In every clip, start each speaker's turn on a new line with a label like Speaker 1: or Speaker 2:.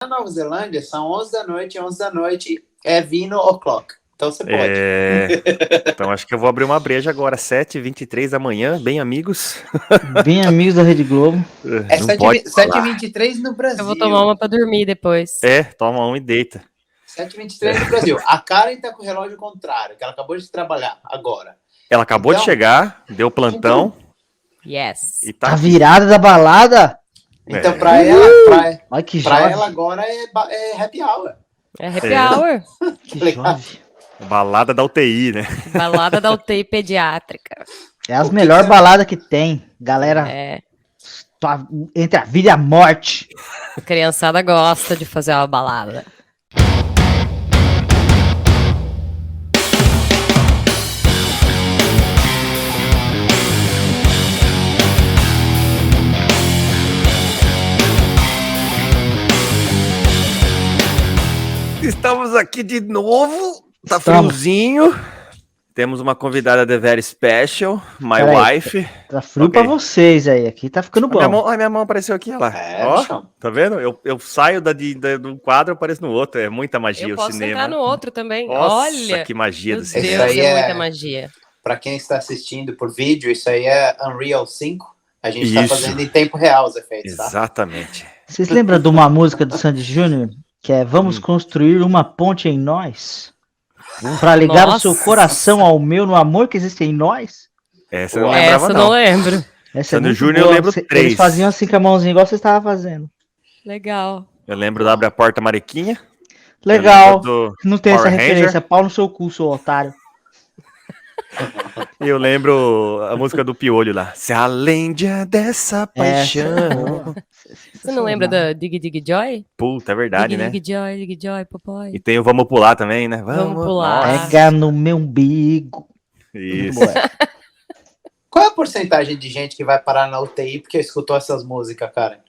Speaker 1: na Nova Zelândia, são 11 da noite, e 11 da noite é vino o'clock. Então você pode.
Speaker 2: Então acho que eu vou abrir uma breja agora, 7h23 da manhã, bem amigos.
Speaker 3: Bem amigos da Rede Globo.
Speaker 1: É 7h23 no Brasil.
Speaker 4: Eu vou tomar uma pra dormir depois.
Speaker 2: Toma uma e deita.
Speaker 1: 7h23 no Brasil. A Karen tá com o relógio contrário, que ela acabou de trabalhar agora.
Speaker 2: Ela acabou de chegar, deu plantão.
Speaker 4: Yes.
Speaker 2: E tá
Speaker 3: A virada da balada.
Speaker 1: Então, pra ela,
Speaker 3: Olha que
Speaker 1: pra
Speaker 3: jovem.
Speaker 1: ela agora é happy hour.
Speaker 4: É happy hour.
Speaker 3: Que jovem.
Speaker 2: Balada da UTI, né?
Speaker 4: Balada da UTI pediátrica.
Speaker 3: É as melhores baladas que tem. Galera, entre a vida e a morte.
Speaker 4: A criançada gosta de fazer uma balada.
Speaker 2: Estamos aqui de novo. Tá friozinho. Temos uma convidada de very special, my wife.
Speaker 3: Tá frio pra vocês aí. Aqui tá ficando bom.
Speaker 2: Minha mão apareceu aqui, olha lá. Ó, tá vendo? Eu saio do quadro e apareço no outro. É muita magia o cinema.
Speaker 4: Eu posso entrar no outro também.
Speaker 2: Nossa,
Speaker 4: olha
Speaker 2: que magia do cinema.
Speaker 4: Deus, é muita magia.
Speaker 1: Pra quem está assistindo por vídeo, isso aí é Unreal 5. A gente tá fazendo em tempo real os efeitos, tá?
Speaker 2: Exatamente.
Speaker 3: Vocês lembram de uma música do Sandy Júnior? Que é Vamos construir uma ponte em nós? Pra ligar o seu coração ao meu no amor que existe em nós?
Speaker 2: Essa eu não lembrava,
Speaker 4: Essa eu não lembro.
Speaker 2: Sandy Júnior eu lembro 3.
Speaker 3: Eles faziam assim com a mãozinha igual você estava fazendo.
Speaker 4: Legal.
Speaker 2: Eu lembro do Abre a Porta Mariquinha.
Speaker 3: Legal. Não tem
Speaker 2: Power
Speaker 3: essa referência.
Speaker 2: Ranger.
Speaker 3: Pau no seu cu, seu otário.
Speaker 2: E eu lembro a música do Piolho lá. Se além dessa paixão.
Speaker 4: Você não lembra da Dig Dig Joy?
Speaker 2: Puta, é verdade, né?
Speaker 4: Dig Joy, papai.
Speaker 2: E tem o Vamos Pular também, né?
Speaker 4: Vamos pular.
Speaker 3: Pega no meu umbigo.
Speaker 2: Isso.
Speaker 1: Qual é a porcentagem de gente que vai parar na UTI porque escutou essas músicas, cara?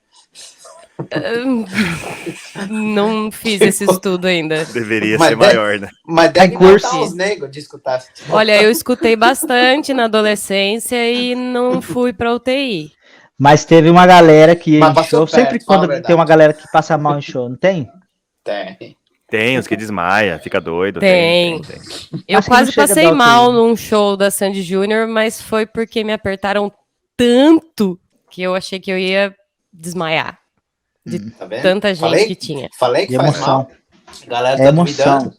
Speaker 4: Não fiz esse estudo ainda.
Speaker 2: Deveria ser maior, né?
Speaker 1: Mas deve matar os negros de escutar.
Speaker 4: Olha, eu escutei bastante na adolescência e não fui pra UTI.
Speaker 3: Mas teve uma galera que ia em show.
Speaker 1: Perto,
Speaker 3: sempre quando tem uma galera que passa mal em show, não tem?
Speaker 1: Tem.
Speaker 2: Tem os que desmaia, fica doido.
Speaker 4: Tem. Eu quase passei mal num show da Sandy Júnior, mas foi porque me apertaram tanto que eu achei que eu ia desmaiar. De tanta gente que tinha.
Speaker 1: Falei que faz mal. A galera tá duvidando.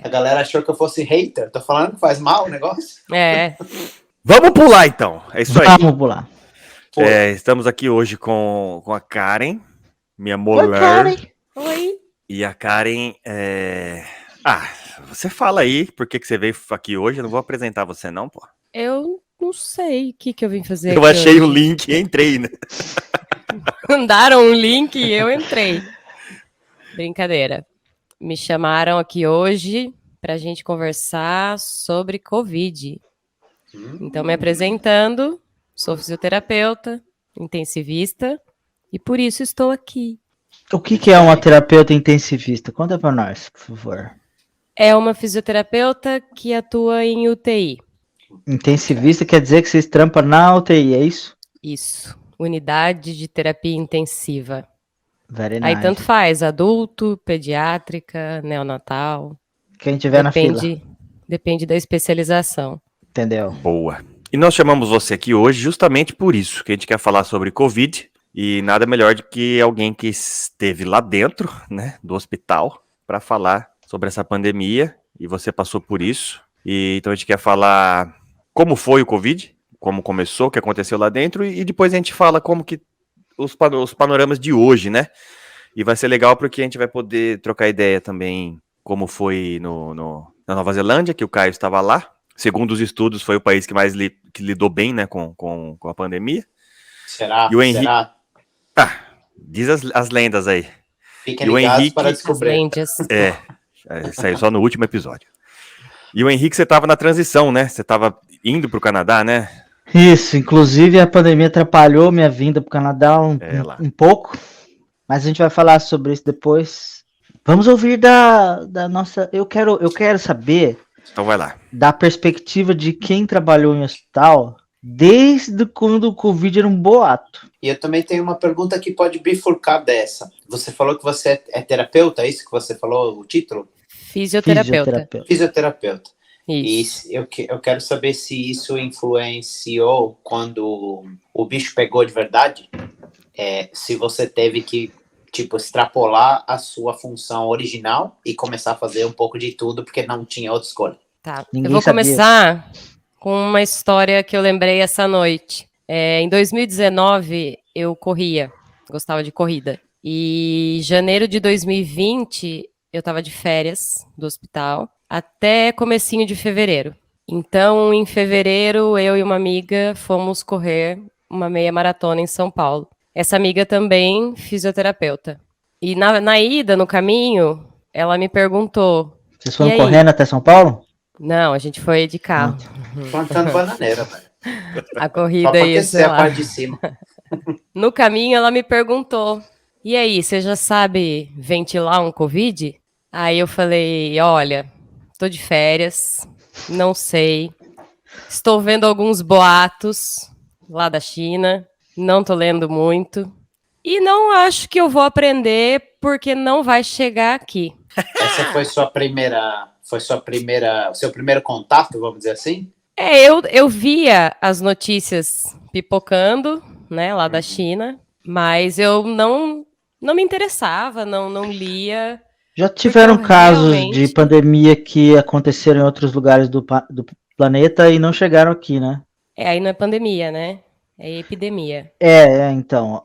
Speaker 1: A galera achou que eu fosse hater. Tô falando que faz mal o negócio.
Speaker 2: Vamos pular então. É isso aí.
Speaker 3: Vamos pular.
Speaker 2: Estamos aqui hoje com a Karen, minha mulher.
Speaker 3: Oi, Karen.
Speaker 4: Oi.
Speaker 2: E a Karen você fala aí por que você veio aqui hoje. Eu não vou apresentar você não, pô.
Speaker 4: Eu não sei o que eu vim fazer
Speaker 2: aqui. Eu achei o link e entrei, né?
Speaker 4: Mandaram um link e eu entrei. Brincadeira. Me chamaram aqui hoje pra gente conversar sobre Covid. Então, me apresentando, sou fisioterapeuta, intensivista, e por isso estou aqui.
Speaker 3: O que é uma terapeuta intensivista? Conta pra nós, por favor.
Speaker 4: É uma fisioterapeuta que atua em UTI.
Speaker 3: Intensivista quer dizer que vocês trampam na UTI, é isso?
Speaker 4: Isso. Unidade de terapia intensiva.
Speaker 3: Very
Speaker 4: Aí
Speaker 3: nice.
Speaker 4: tanto faz, adulto, pediátrica, neonatal.
Speaker 3: Quem tiver na fila.
Speaker 4: Depende da especialização.
Speaker 3: Entendeu?
Speaker 2: Boa. E nós chamamos você aqui hoje justamente por isso, que a gente quer falar sobre Covid, e nada melhor do que alguém que esteve lá dentro, né, do hospital, para falar sobre essa pandemia, e você passou por isso. E então a gente quer falar como foi o Covid, como começou, o que aconteceu lá dentro, e depois a gente fala como que os panoramas de hoje, né? E vai ser legal porque a gente vai poder trocar ideia também como foi na Nova Zelândia, que o Caio estava lá. Segundo os estudos, foi o país que mais que lidou bem, né, com a pandemia.
Speaker 1: Será?
Speaker 2: E o Henrique...
Speaker 1: Será?
Speaker 2: Diz as lendas aí.
Speaker 1: Fiquem ligados para descobrir.
Speaker 2: Isso aí só no último episódio. E o Henrique, você estava na transição, né? Você estava indo para o Canadá, né?
Speaker 3: Isso, inclusive a pandemia atrapalhou minha vinda para o Canadá um pouco, mas a gente vai falar sobre isso depois. Vamos ouvir da nossa... Eu quero saber...
Speaker 2: Então vai lá.
Speaker 3: Da perspectiva de quem trabalhou em hospital, desde quando o Covid era um boato.
Speaker 1: E eu também tenho uma pergunta que pode bifurcar dessa. Você falou que você é terapeuta, é isso que você falou, o título?
Speaker 4: Fisioterapeuta.
Speaker 1: Isso. E eu quero saber se isso influenciou quando o bicho pegou de verdade, se você teve que, tipo, extrapolar a sua função original e começar a fazer um pouco de tudo, porque não tinha outra escolha.
Speaker 4: Tá, eu vou começar com uma história que eu lembrei essa noite. Em 2019, eu gostava de corrida. E em janeiro de 2020, eu estava de férias do hospital, até comecinho de fevereiro. Então, em fevereiro, eu e uma amiga fomos correr uma meia maratona em São Paulo. Essa amiga também, fisioterapeuta. E na ida, no caminho, ela me perguntou...
Speaker 3: Vocês foram correndo até São Paulo?
Speaker 4: Não, a gente foi de carro.
Speaker 1: Plantando bananeira, velho.
Speaker 4: A corrida aí, sei lá.
Speaker 1: A parte de cima.
Speaker 4: No caminho, ela me perguntou, e aí, você já sabe ventilar um Covid? Aí eu falei, olha, tô de férias, não sei, estou vendo alguns boatos lá da China, não tô lendo muito, e não acho que eu vou aprender porque não vai chegar aqui.
Speaker 1: Essa foi seu primeiro contato, vamos dizer assim?
Speaker 4: Eu via as notícias pipocando, né, lá da China, mas eu não me interessava, não lia.
Speaker 3: Já tiveram casos de pandemia que aconteceram em outros lugares do planeta e não chegaram aqui, né?
Speaker 4: Aí não é pandemia, né? É epidemia.
Speaker 3: Então.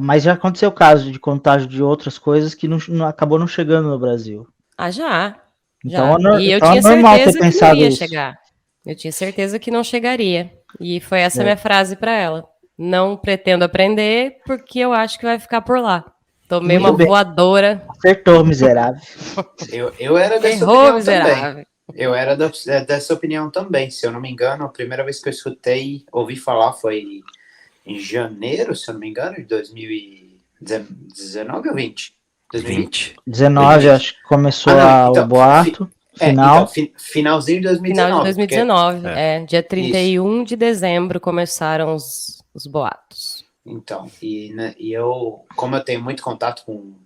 Speaker 3: Mas já aconteceu o caso de contágio de outras coisas que não acabou não chegando no Brasil.
Speaker 4: Ah, já.
Speaker 3: Então,
Speaker 4: E eu tinha certeza que não ia chegar. Eu tinha certeza que não chegaria. E foi essa minha frase para ela. Não pretendo aprender porque eu acho que vai ficar por lá. Tomei uma voadora.
Speaker 3: Acertou, miserável.
Speaker 1: Eu era dessa opinião também. Eu era dessa opinião também. Se eu não me engano, a primeira vez que eu ouvi falar foi em janeiro, se eu não me engano, de 2019 ou 20?
Speaker 3: 2020. 19, acho que começou o boato.
Speaker 1: Finalzinho de 2019.
Speaker 4: Final de 2019, dia 31 de dezembro começaram os boatos.
Speaker 1: Então, eu, como eu tenho muito contato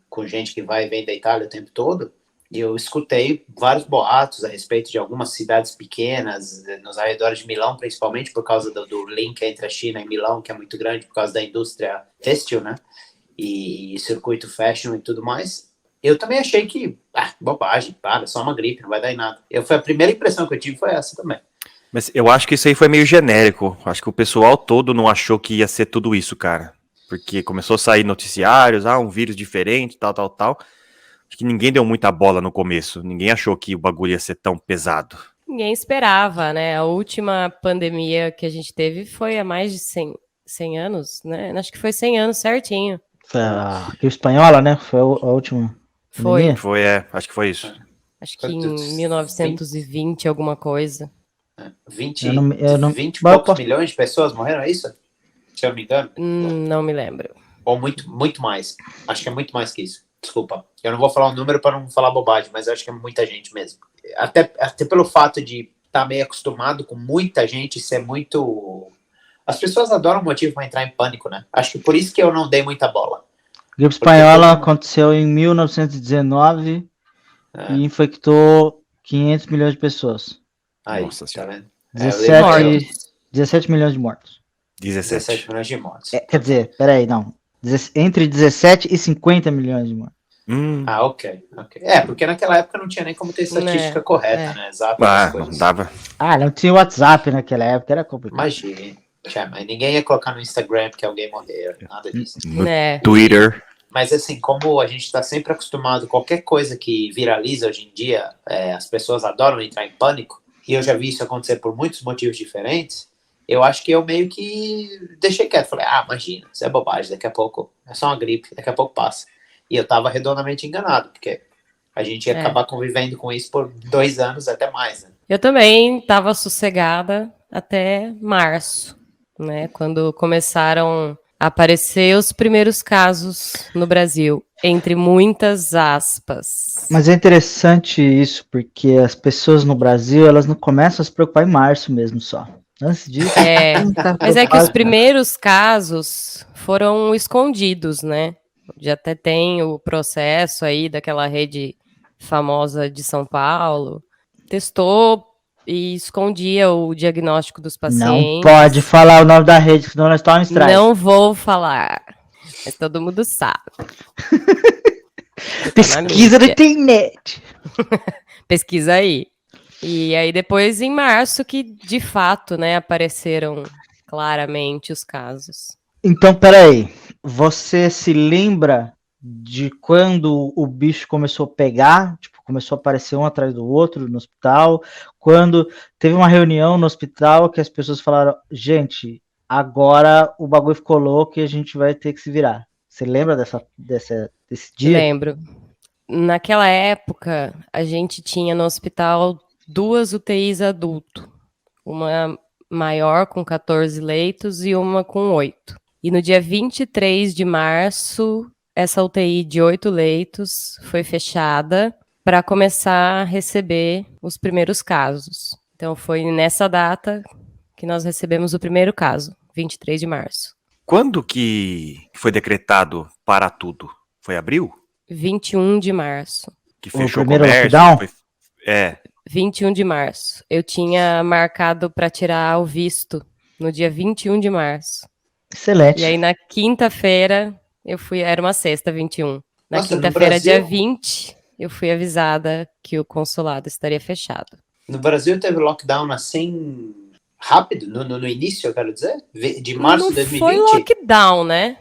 Speaker 1: com gente que vai e vem da Itália o tempo todo, eu escutei vários boatos a respeito de algumas cidades pequenas, nos arredores de Milão, principalmente por causa do link entre a China e Milão, que é muito grande por causa da indústria têxtil, né? E circuito fashion e tudo mais. Eu também achei que, bobagem, só uma gripe, não vai dar em nada. A primeira impressão que eu tive foi essa também.
Speaker 2: Mas eu acho que isso aí foi meio genérico. Acho que o pessoal todo não achou que ia ser tudo isso, cara. Porque começou a sair noticiários, um vírus diferente, tal. Acho que ninguém deu muita bola no começo. Ninguém achou que o bagulho ia ser tão pesado.
Speaker 4: Ninguém esperava, né? A última pandemia que a gente teve foi há mais de 100 anos, né? Acho que foi 100 anos certinho.
Speaker 3: Foi a gripe espanhola, né? Foi a última.
Speaker 2: Foi, acho que foi isso.
Speaker 4: Acho que em 1920, alguma coisa.
Speaker 1: 20 e poucos milhões de pessoas morreram, é isso? Se eu não me engano?
Speaker 4: Não me lembro.
Speaker 1: Ou muito mais. Acho que é muito mais que isso. Desculpa. Eu não vou falar um número para não falar bobagem, mas eu acho que é muita gente mesmo. Até pelo fato de estar meio acostumado com muita gente ser muito... As pessoas adoram motivo para entrar em pânico, né? Acho que por isso que eu não dei muita bola.
Speaker 3: A gripe espanhola aconteceu em 1919 e infectou 500 milhões de pessoas.
Speaker 1: Aí, nossa, tá vendo?
Speaker 3: 17 milhões de mortos.
Speaker 1: 17 milhões de mortos.
Speaker 3: Quer dizer, peraí, não. Entre 17 e 50 milhões de mortos.
Speaker 1: Ok. Porque naquela época não tinha nem como ter estatística correta, né? Exato.
Speaker 2: Não dava.
Speaker 3: Não tinha WhatsApp naquela época, era complicado.
Speaker 1: Imagina. Mas ninguém ia colocar no Instagram que alguém morreu, nada disso.
Speaker 2: No Twitter.
Speaker 1: Mas assim, como a gente está sempre acostumado, qualquer coisa que viraliza hoje em dia, as pessoas adoram entrar em pânico, e eu já vi isso acontecer por muitos motivos diferentes, eu acho que eu meio que deixei quieto. Falei, imagina, isso é bobagem, daqui a pouco é só uma gripe, daqui a pouco passa. E eu estava redondamente enganado, porque a gente ia acabar convivendo com isso por 2 anos, até mais, né?
Speaker 4: Eu também estava sossegada até março, né, quando começaram a aparecer os primeiros casos no Brasil, entre muitas aspas.
Speaker 3: Mas é interessante isso, porque as pessoas no Brasil, elas não começam a se preocupar em março mesmo só. Antes disso.
Speaker 4: Mas é que os primeiros casos foram escondidos, né? Já até tem o processo aí daquela rede famosa de São Paulo. Testou e escondia o diagnóstico dos pacientes.
Speaker 3: Não pode falar o nome da rede, senão nós estamos em strike.
Speaker 4: Não vou falar, mas todo mundo sabe.
Speaker 3: Pesquisa na internet.
Speaker 4: Pesquisa aí. E aí depois, em março, que de fato, né, apareceram claramente os casos.
Speaker 3: Então, peraí. Você se lembra de quando o bicho começou a pegar? Tipo, começou a aparecer um atrás do outro no hospital? Quando teve uma reunião no hospital que as pessoas falaram, gente, agora o bagulho ficou louco e a gente vai ter que se virar. Você lembra desse dia?
Speaker 4: Lembro. Naquela época, a gente tinha no hospital 2 UTIs adulto. Uma maior com 14 leitos e uma com 8. E no dia 23 de março, essa UTI de 8 leitos foi fechada para começar a receber os primeiros casos. Então foi nessa data que nós recebemos o primeiro caso, 23 de março.
Speaker 2: Quando que foi decretado para tudo? Foi abril?
Speaker 4: 21 de março.
Speaker 2: Que fechou
Speaker 3: o primeiro
Speaker 2: comércio?
Speaker 3: lockdown?
Speaker 4: 21 de março. Eu tinha marcado para tirar o visto no dia 21 de março.
Speaker 3: Excelente.
Speaker 4: E aí na quinta-feira, eu fui, era uma sexta, 21. Na
Speaker 1: Nossa,
Speaker 4: quinta-feira, dia 20, eu fui avisada que o consulado estaria fechado.
Speaker 1: No Brasil teve lockdown assim, rápido, no início, eu quero dizer? De março de 2020?
Speaker 4: Não foi lockdown, né?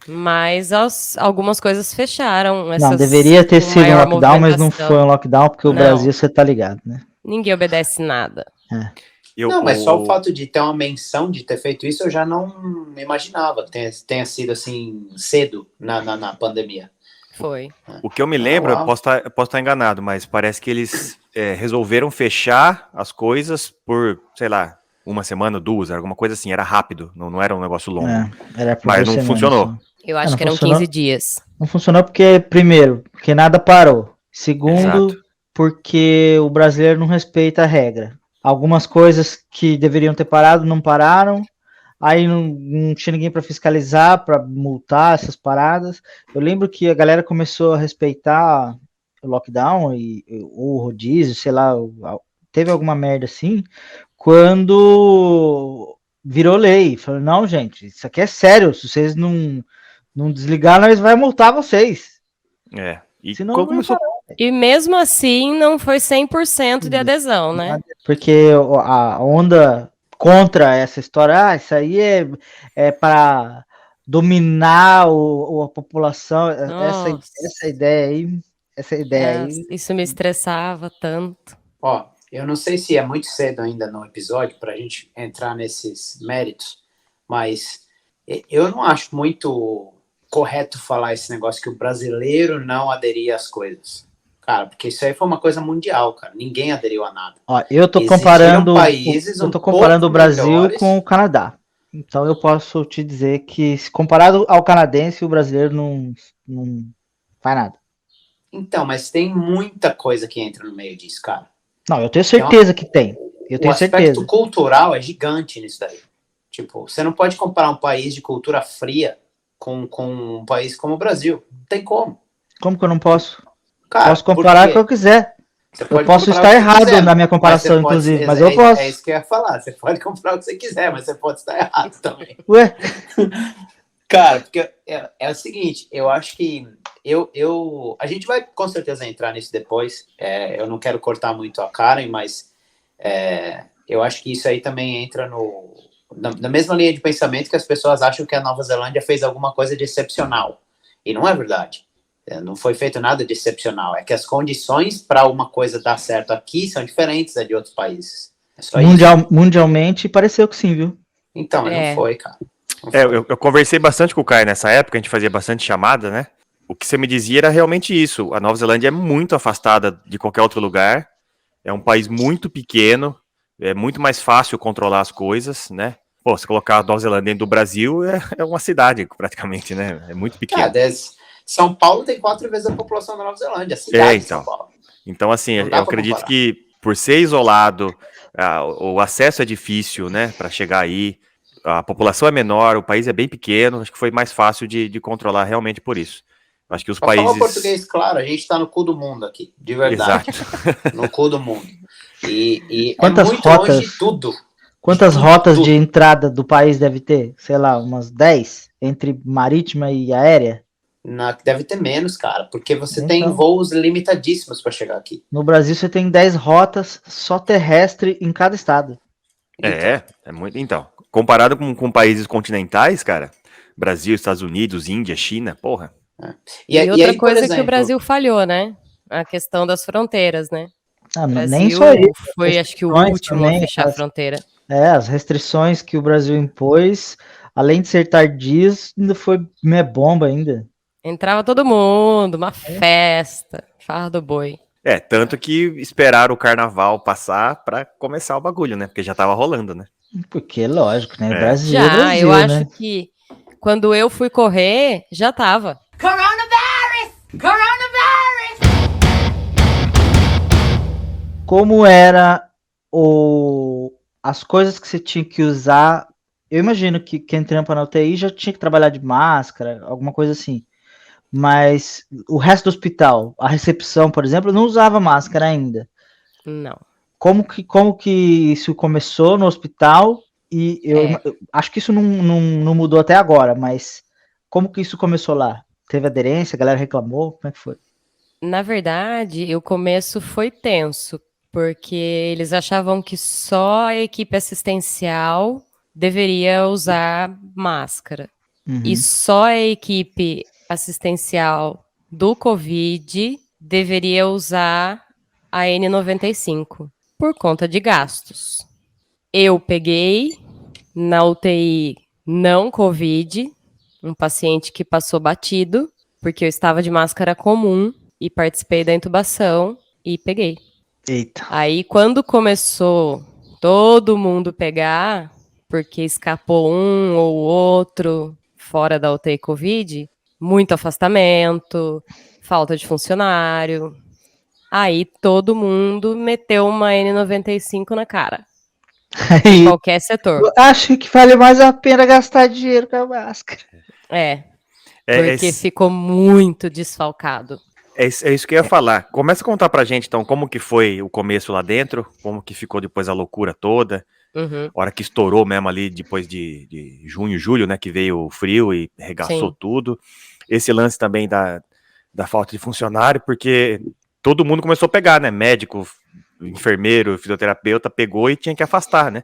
Speaker 4: Mas algumas coisas fecharam.
Speaker 3: Não, deveria ter sido um lockdown, mas não foi um lockdown, porque o Brasil, você tá ligado, né?
Speaker 4: Ninguém obedece nada.
Speaker 1: Não, mas só o fato de ter uma menção de ter feito isso, eu já não imaginava que tenha sido assim, cedo na pandemia.
Speaker 4: Foi.
Speaker 2: O que eu me lembro, eu posso estar enganado, mas parece que eles resolveram fechar as coisas por, sei lá, uma semana, 2, alguma coisa assim, era rápido, não era um negócio longo.
Speaker 3: Era por
Speaker 2: mas não funcionou.
Speaker 3: Assim.
Speaker 4: Eu acho que eram 15 dias.
Speaker 3: Não funcionou porque, primeiro, porque nada parou. Segundo,
Speaker 2: Exato.
Speaker 3: Porque o brasileiro não respeita a regra. Algumas coisas que deveriam ter parado, não pararam. Aí não tinha ninguém para fiscalizar, para multar essas paradas. Eu lembro que a galera começou a respeitar o lockdown ou o rodízio, sei lá, teve alguma merda assim, quando virou lei. Falou, não, gente, isso aqui é sério, se vocês não desligar, nós vai multar vocês.
Speaker 2: E
Speaker 3: senão
Speaker 2: quando começou...
Speaker 4: E mesmo assim, não foi 100% de adesão, né?
Speaker 3: Porque a onda contra essa história, isso aí é para dominar a população, essa ideia aí.
Speaker 4: Isso me estressava tanto.
Speaker 1: Ó, eu não sei se é muito cedo ainda no episódio para a gente entrar nesses méritos, mas eu não acho muito correto falar esse negócio que o brasileiro não aderia às coisas. Cara, porque isso aí foi uma coisa mundial, cara. Ninguém aderiu a nada.
Speaker 3: Ó, eu tô comparando o Brasil com o Canadá. Então eu posso te dizer que, se comparado ao canadense, o brasileiro não faz nada.
Speaker 1: Então, mas tem muita coisa que entra no meio disso, cara.
Speaker 3: Não, eu tenho certeza que tem.
Speaker 1: O aspecto cultural é gigante nisso daí. Tipo, você não pode comparar um país de cultura fria com um país como o Brasil. Não tem como.
Speaker 3: Como que eu não posso?
Speaker 1: Cara,
Speaker 3: posso comparar o que eu quiser. Eu posso estar errado na minha comparação, inclusive, mas eu posso.
Speaker 1: É isso que eu ia falar. Você pode comparar o que você quiser, mas você pode estar errado também.
Speaker 3: Ué?
Speaker 1: Cara, porque é o seguinte, eu acho que a gente vai com certeza entrar nisso depois. Eu não quero cortar muito a Karen, mas eu acho que isso aí também entra na mesma linha de pensamento que as pessoas acham que a Nova Zelândia fez alguma coisa de excepcional. E não é verdade. Não foi feito nada de excepcional. É que as condições para uma coisa dar certo aqui são diferentes das de outros países.
Speaker 3: Mundialmente, pareceu que sim, viu?
Speaker 1: Então, não foi, cara.
Speaker 2: Eu conversei bastante com o Caio nessa época, a gente fazia bastante chamada, né? O que você me dizia era realmente isso. A Nova Zelândia é muito afastada de qualquer outro lugar. É um país muito pequeno. É muito mais fácil controlar as coisas, né? Pô, se colocar a Nova Zelândia dentro do Brasil, é uma cidade, praticamente, né? É muito pequeno.
Speaker 1: São Paulo tem 4 vezes a população da Nova Zelândia, a cidade de São Paulo.
Speaker 2: Então, assim, eu acredito que por ser isolado, o acesso é difícil, né, para chegar aí, a população é menor, o país é bem pequeno, acho que foi mais fácil de controlar realmente por isso. Acho que os
Speaker 1: Pra
Speaker 2: países...
Speaker 1: falar português, claro, a gente tá no cu do mundo aqui, de verdade.
Speaker 2: Exato.
Speaker 1: No cu do mundo. E
Speaker 3: Quantas
Speaker 1: é muito
Speaker 3: rotas-
Speaker 1: longe de tudo.
Speaker 3: Quantas
Speaker 1: De tudo,
Speaker 3: rotas
Speaker 1: tudo.
Speaker 3: de entrada do país deve ter? Sei lá, umas 10? Entre marítima e aérea?
Speaker 1: Deve ter menos, cara, porque você
Speaker 3: Então.
Speaker 1: tem voos limitadíssimos para chegar aqui.
Speaker 3: No Brasil você tem 10 rotas só terrestre em cada estado.
Speaker 2: É muito. Então, comparado com países continentais, cara, Brasil, Estados Unidos, Índia, China, porra.
Speaker 4: E outra
Speaker 1: aí, por
Speaker 4: coisa que o
Speaker 1: exemplo,
Speaker 4: Brasil falhou, né? A questão das fronteiras, né?
Speaker 3: Ah,
Speaker 4: O Brasil
Speaker 3: nem só isso.
Speaker 4: foi, acho que, o
Speaker 3: restrições
Speaker 4: último
Speaker 3: também,
Speaker 4: a fechar a fronteira.
Speaker 3: As restrições que o Brasil impôs, além de ser tardias, ainda foi meia bomba ainda.
Speaker 4: Entrava todo mundo, uma festa, farra do boi.
Speaker 2: Tanto que esperaram o carnaval passar pra começar o bagulho, né? Porque já tava rolando, né?
Speaker 3: Porque, lógico, né?
Speaker 2: É.
Speaker 3: Brasil é
Speaker 4: Já,
Speaker 3: Brasil,
Speaker 4: eu acho
Speaker 3: né?
Speaker 4: que quando eu fui correr, já tava.
Speaker 3: Como era as coisas que você tinha que usar? Eu imagino que quem trampa na UTI já tinha que trabalhar de máscara, alguma coisa assim. Mas o resto do hospital, a recepção, por exemplo, não usava máscara ainda.
Speaker 4: Não.
Speaker 3: Como que isso começou no hospital? E eu acho que isso não mudou até agora, mas como que isso começou lá? Teve aderência, a galera reclamou? Como é que foi?
Speaker 4: Na verdade, o começo foi tenso, porque eles achavam que só a equipe assistencial deveria usar máscara.
Speaker 3: Uhum.
Speaker 4: E só a equipe assistencial do Covid deveria usar a N95, por conta de gastos. Eu peguei na UTI não Covid, um paciente que passou batido, porque eu estava de máscara comum e participei da intubação e peguei.
Speaker 3: Eita.
Speaker 4: Aí, quando começou todo mundo pegar, porque escapou um ou outro fora da UTI Covid, muito afastamento, falta de funcionário. Aí, todo mundo meteu uma N95 na cara, em
Speaker 3: Aí,
Speaker 4: qualquer setor.
Speaker 3: eu acho que vale mais a pena gastar dinheiro com a máscara.
Speaker 4: Porque ficou muito desfalcado.
Speaker 2: É isso que eu ia falar. Começa a contar pra gente, então, como que foi o começo lá dentro, como que ficou depois a loucura toda,
Speaker 4: Uhum.
Speaker 2: hora que estourou mesmo ali, depois de junho, julho, né, que veio o frio e regaçou
Speaker 4: Sim.
Speaker 2: tudo. Esse lance também da falta de funcionário, porque todo mundo começou a pegar, né, médico, enfermeiro, fisioterapeuta, pegou e tinha que afastar, né?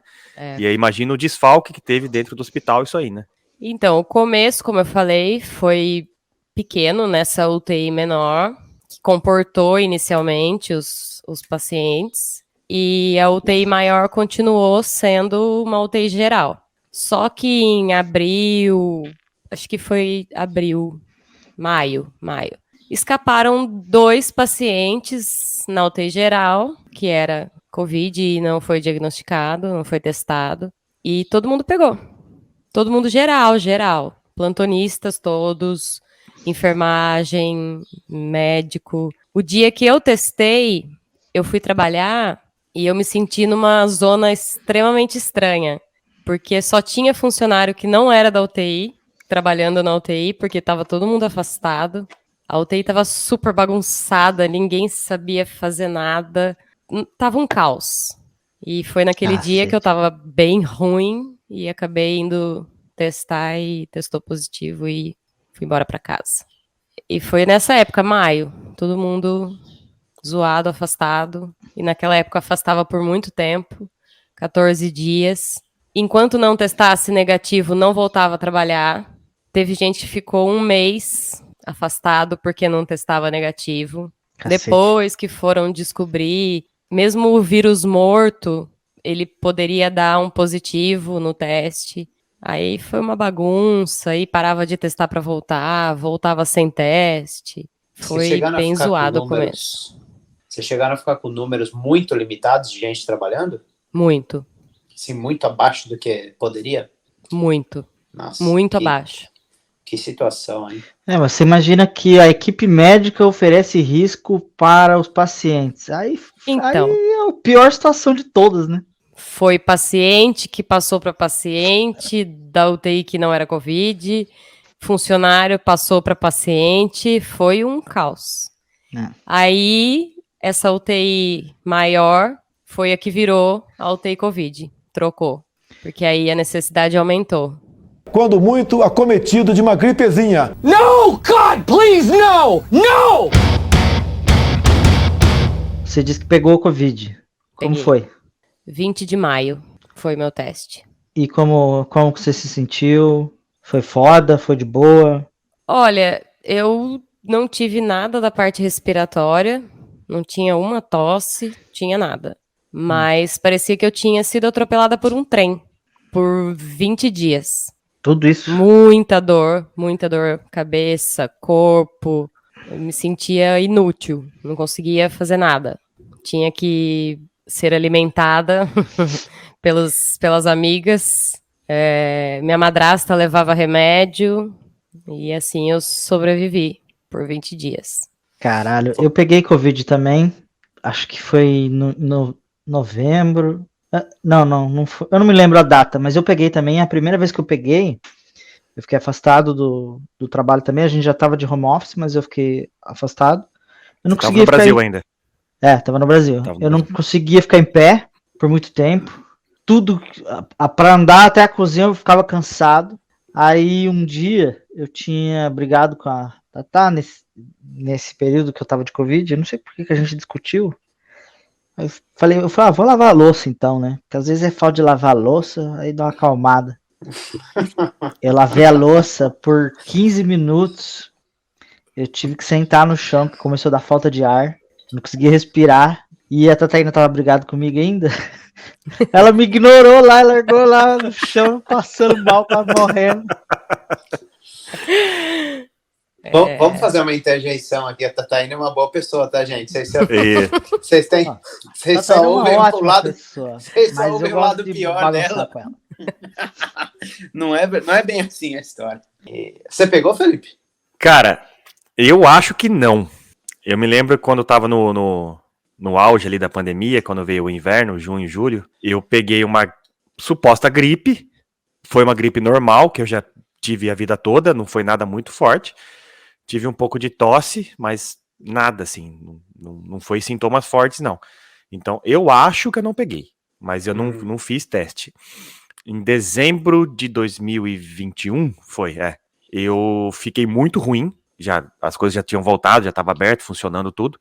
Speaker 2: E aí imagina o desfalque que teve dentro do hospital isso aí, né?
Speaker 4: Então, o começo, como eu falei, foi pequeno nessa UTI menor, que comportou inicialmente os pacientes, e a UTI maior continuou sendo uma UTI geral. Só que em abril, acho que foi maio, escaparam 2 pacientes na UTI geral, que era Covid e não foi diagnosticado, não foi testado, e todo mundo pegou. Todo mundo geral. Plantonistas todos, enfermagem, médico. O dia que eu testei, eu fui trabalhar e eu me senti numa zona extremamente estranha, porque só tinha funcionário que não era da UTI, trabalhando na UTI, porque estava todo mundo afastado. A UTI estava super bagunçada, ninguém sabia fazer nada. Tava um caos. E foi naquele dia que eu tava bem ruim e acabei indo testar e testou positivo e fui embora para casa. E foi nessa época, maio, todo mundo zoado, afastado. E naquela época afastava por muito tempo, 14 dias. Enquanto não testasse negativo, não voltava a trabalhar. Teve gente que ficou 1 mês afastado porque não testava negativo.
Speaker 3: Cacete.
Speaker 4: Depois que foram descobrir, mesmo o vírus morto, ele poderia dar um positivo no teste. Aí foi uma bagunça, aí parava de testar para voltar, voltava sem teste. Foi bem zoado o começo.
Speaker 1: Vocês chegaram a ficar com números muito limitados de gente trabalhando?
Speaker 4: Muito.
Speaker 1: Sim, muito abaixo do que poderia?
Speaker 4: Muito.
Speaker 1: Nossa,
Speaker 4: muito abaixo.
Speaker 1: Que situação, hein?
Speaker 3: Mas você imagina que a equipe médica oferece risco para os pacientes. Aí
Speaker 4: Então.
Speaker 3: é a pior situação de todas, né?
Speaker 4: Foi paciente que passou para paciente da UTI que não era Covid, funcionário passou para paciente, foi um caos. Aí, essa UTI maior foi a que virou a UTI Covid, trocou, porque aí a necessidade aumentou.
Speaker 5: Quando muito, acometido de uma gripezinha.
Speaker 6: No, God, please, no! No!
Speaker 3: Você disse que pegou o Covid. Como
Speaker 4: Peguei.
Speaker 3: foi?
Speaker 4: 20 de maio foi meu teste.
Speaker 3: E como que você se sentiu? Foi foda? Foi de boa?
Speaker 4: Olha, eu não tive nada da parte respiratória, não tinha uma tosse, tinha nada. Mas parecia que eu tinha sido atropelada por um trem por 20 dias.
Speaker 3: Tudo isso?
Speaker 4: Muita dor, cabeça, corpo. Eu me sentia inútil, não conseguia fazer nada. Tinha que ser alimentada pelas amigas. Minha madrasta levava remédio e assim eu sobrevivi por 20 dias.
Speaker 3: Caralho, eu peguei Covid também. Acho que foi no novembro. Não foi. Eu não me lembro a data, mas eu peguei também. A primeira vez que eu peguei, eu fiquei afastado do trabalho também. A gente já tava de home office, mas eu fiquei afastado. Eu não conseguia
Speaker 2: Tava no Brasil ainda.
Speaker 3: Tava no Brasil.
Speaker 2: Tava no
Speaker 3: Eu não
Speaker 2: Brasil.
Speaker 3: conseguia ficar em pé por muito tempo. Tudo, pra andar até a cozinha eu ficava cansado. Aí um dia eu tinha brigado com a Tatá nesse período que eu tava de Covid. Eu não sei por que a gente discutiu. Aí eu falei, vou lavar a louça então, né? Porque às vezes é falta de lavar a louça, aí dá uma acalmada. Eu lavei a louça por 15 minutos. Eu tive que sentar no chão, porque começou a dar falta de ar. Não conseguia respirar. E a Tataína tava brigada comigo ainda. Ela me ignorou lá, largou lá no chão, passando mal, quase morrendo.
Speaker 1: Vamos fazer uma interjeição aqui. A Tataína é uma boa pessoa, tá, gente? Vocês
Speaker 3: Tataína
Speaker 1: só
Speaker 3: é uma
Speaker 1: ouvem o
Speaker 3: ótima
Speaker 1: lado,
Speaker 3: pessoa,
Speaker 1: vocês só
Speaker 3: mas
Speaker 1: ouvem
Speaker 3: eu
Speaker 1: o lado
Speaker 3: gosto de
Speaker 1: pior
Speaker 3: bagunçar
Speaker 1: dela.
Speaker 3: com ela.
Speaker 1: Não é bem assim a história. Você pegou, Felipe?
Speaker 2: Cara, eu acho que não. Eu me lembro quando eu tava no auge ali da pandemia, quando veio o inverno, junho e julho, eu peguei uma suposta gripe. Foi uma gripe normal, que eu já tive a vida toda, não foi nada muito forte. Tive um pouco de tosse, mas nada assim, não foi sintomas fortes, não. Então, eu acho que eu não peguei, mas eu não fiz teste. Em dezembro de 2021, eu fiquei muito ruim, as coisas já tinham voltado, já estava aberto, funcionando tudo.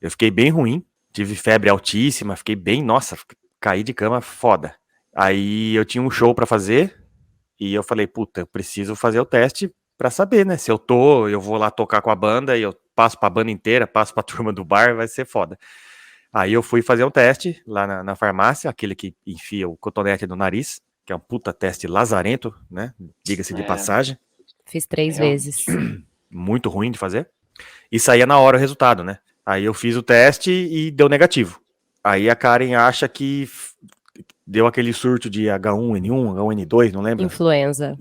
Speaker 2: Eu fiquei bem ruim, tive febre altíssima, fiquei bem, nossa, caí de cama foda. Aí eu tinha um show pra fazer e eu falei, puta, eu preciso fazer o teste pra saber, né? Se eu vou lá tocar com a banda e eu passo pra banda inteira, passo pra turma do bar, vai ser foda. Aí eu fui fazer um teste lá na farmácia, aquele que enfia o cotonete no nariz, que é um puta teste lazarento, né? Diga-se de passagem.
Speaker 4: Fiz 3 vezes.
Speaker 2: Muito ruim de fazer. E saía na hora o resultado, né? Aí eu fiz o teste e deu negativo. Aí a Karen acha que deu aquele surto de H1N1, H1N2, não lembra?
Speaker 4: Influenza.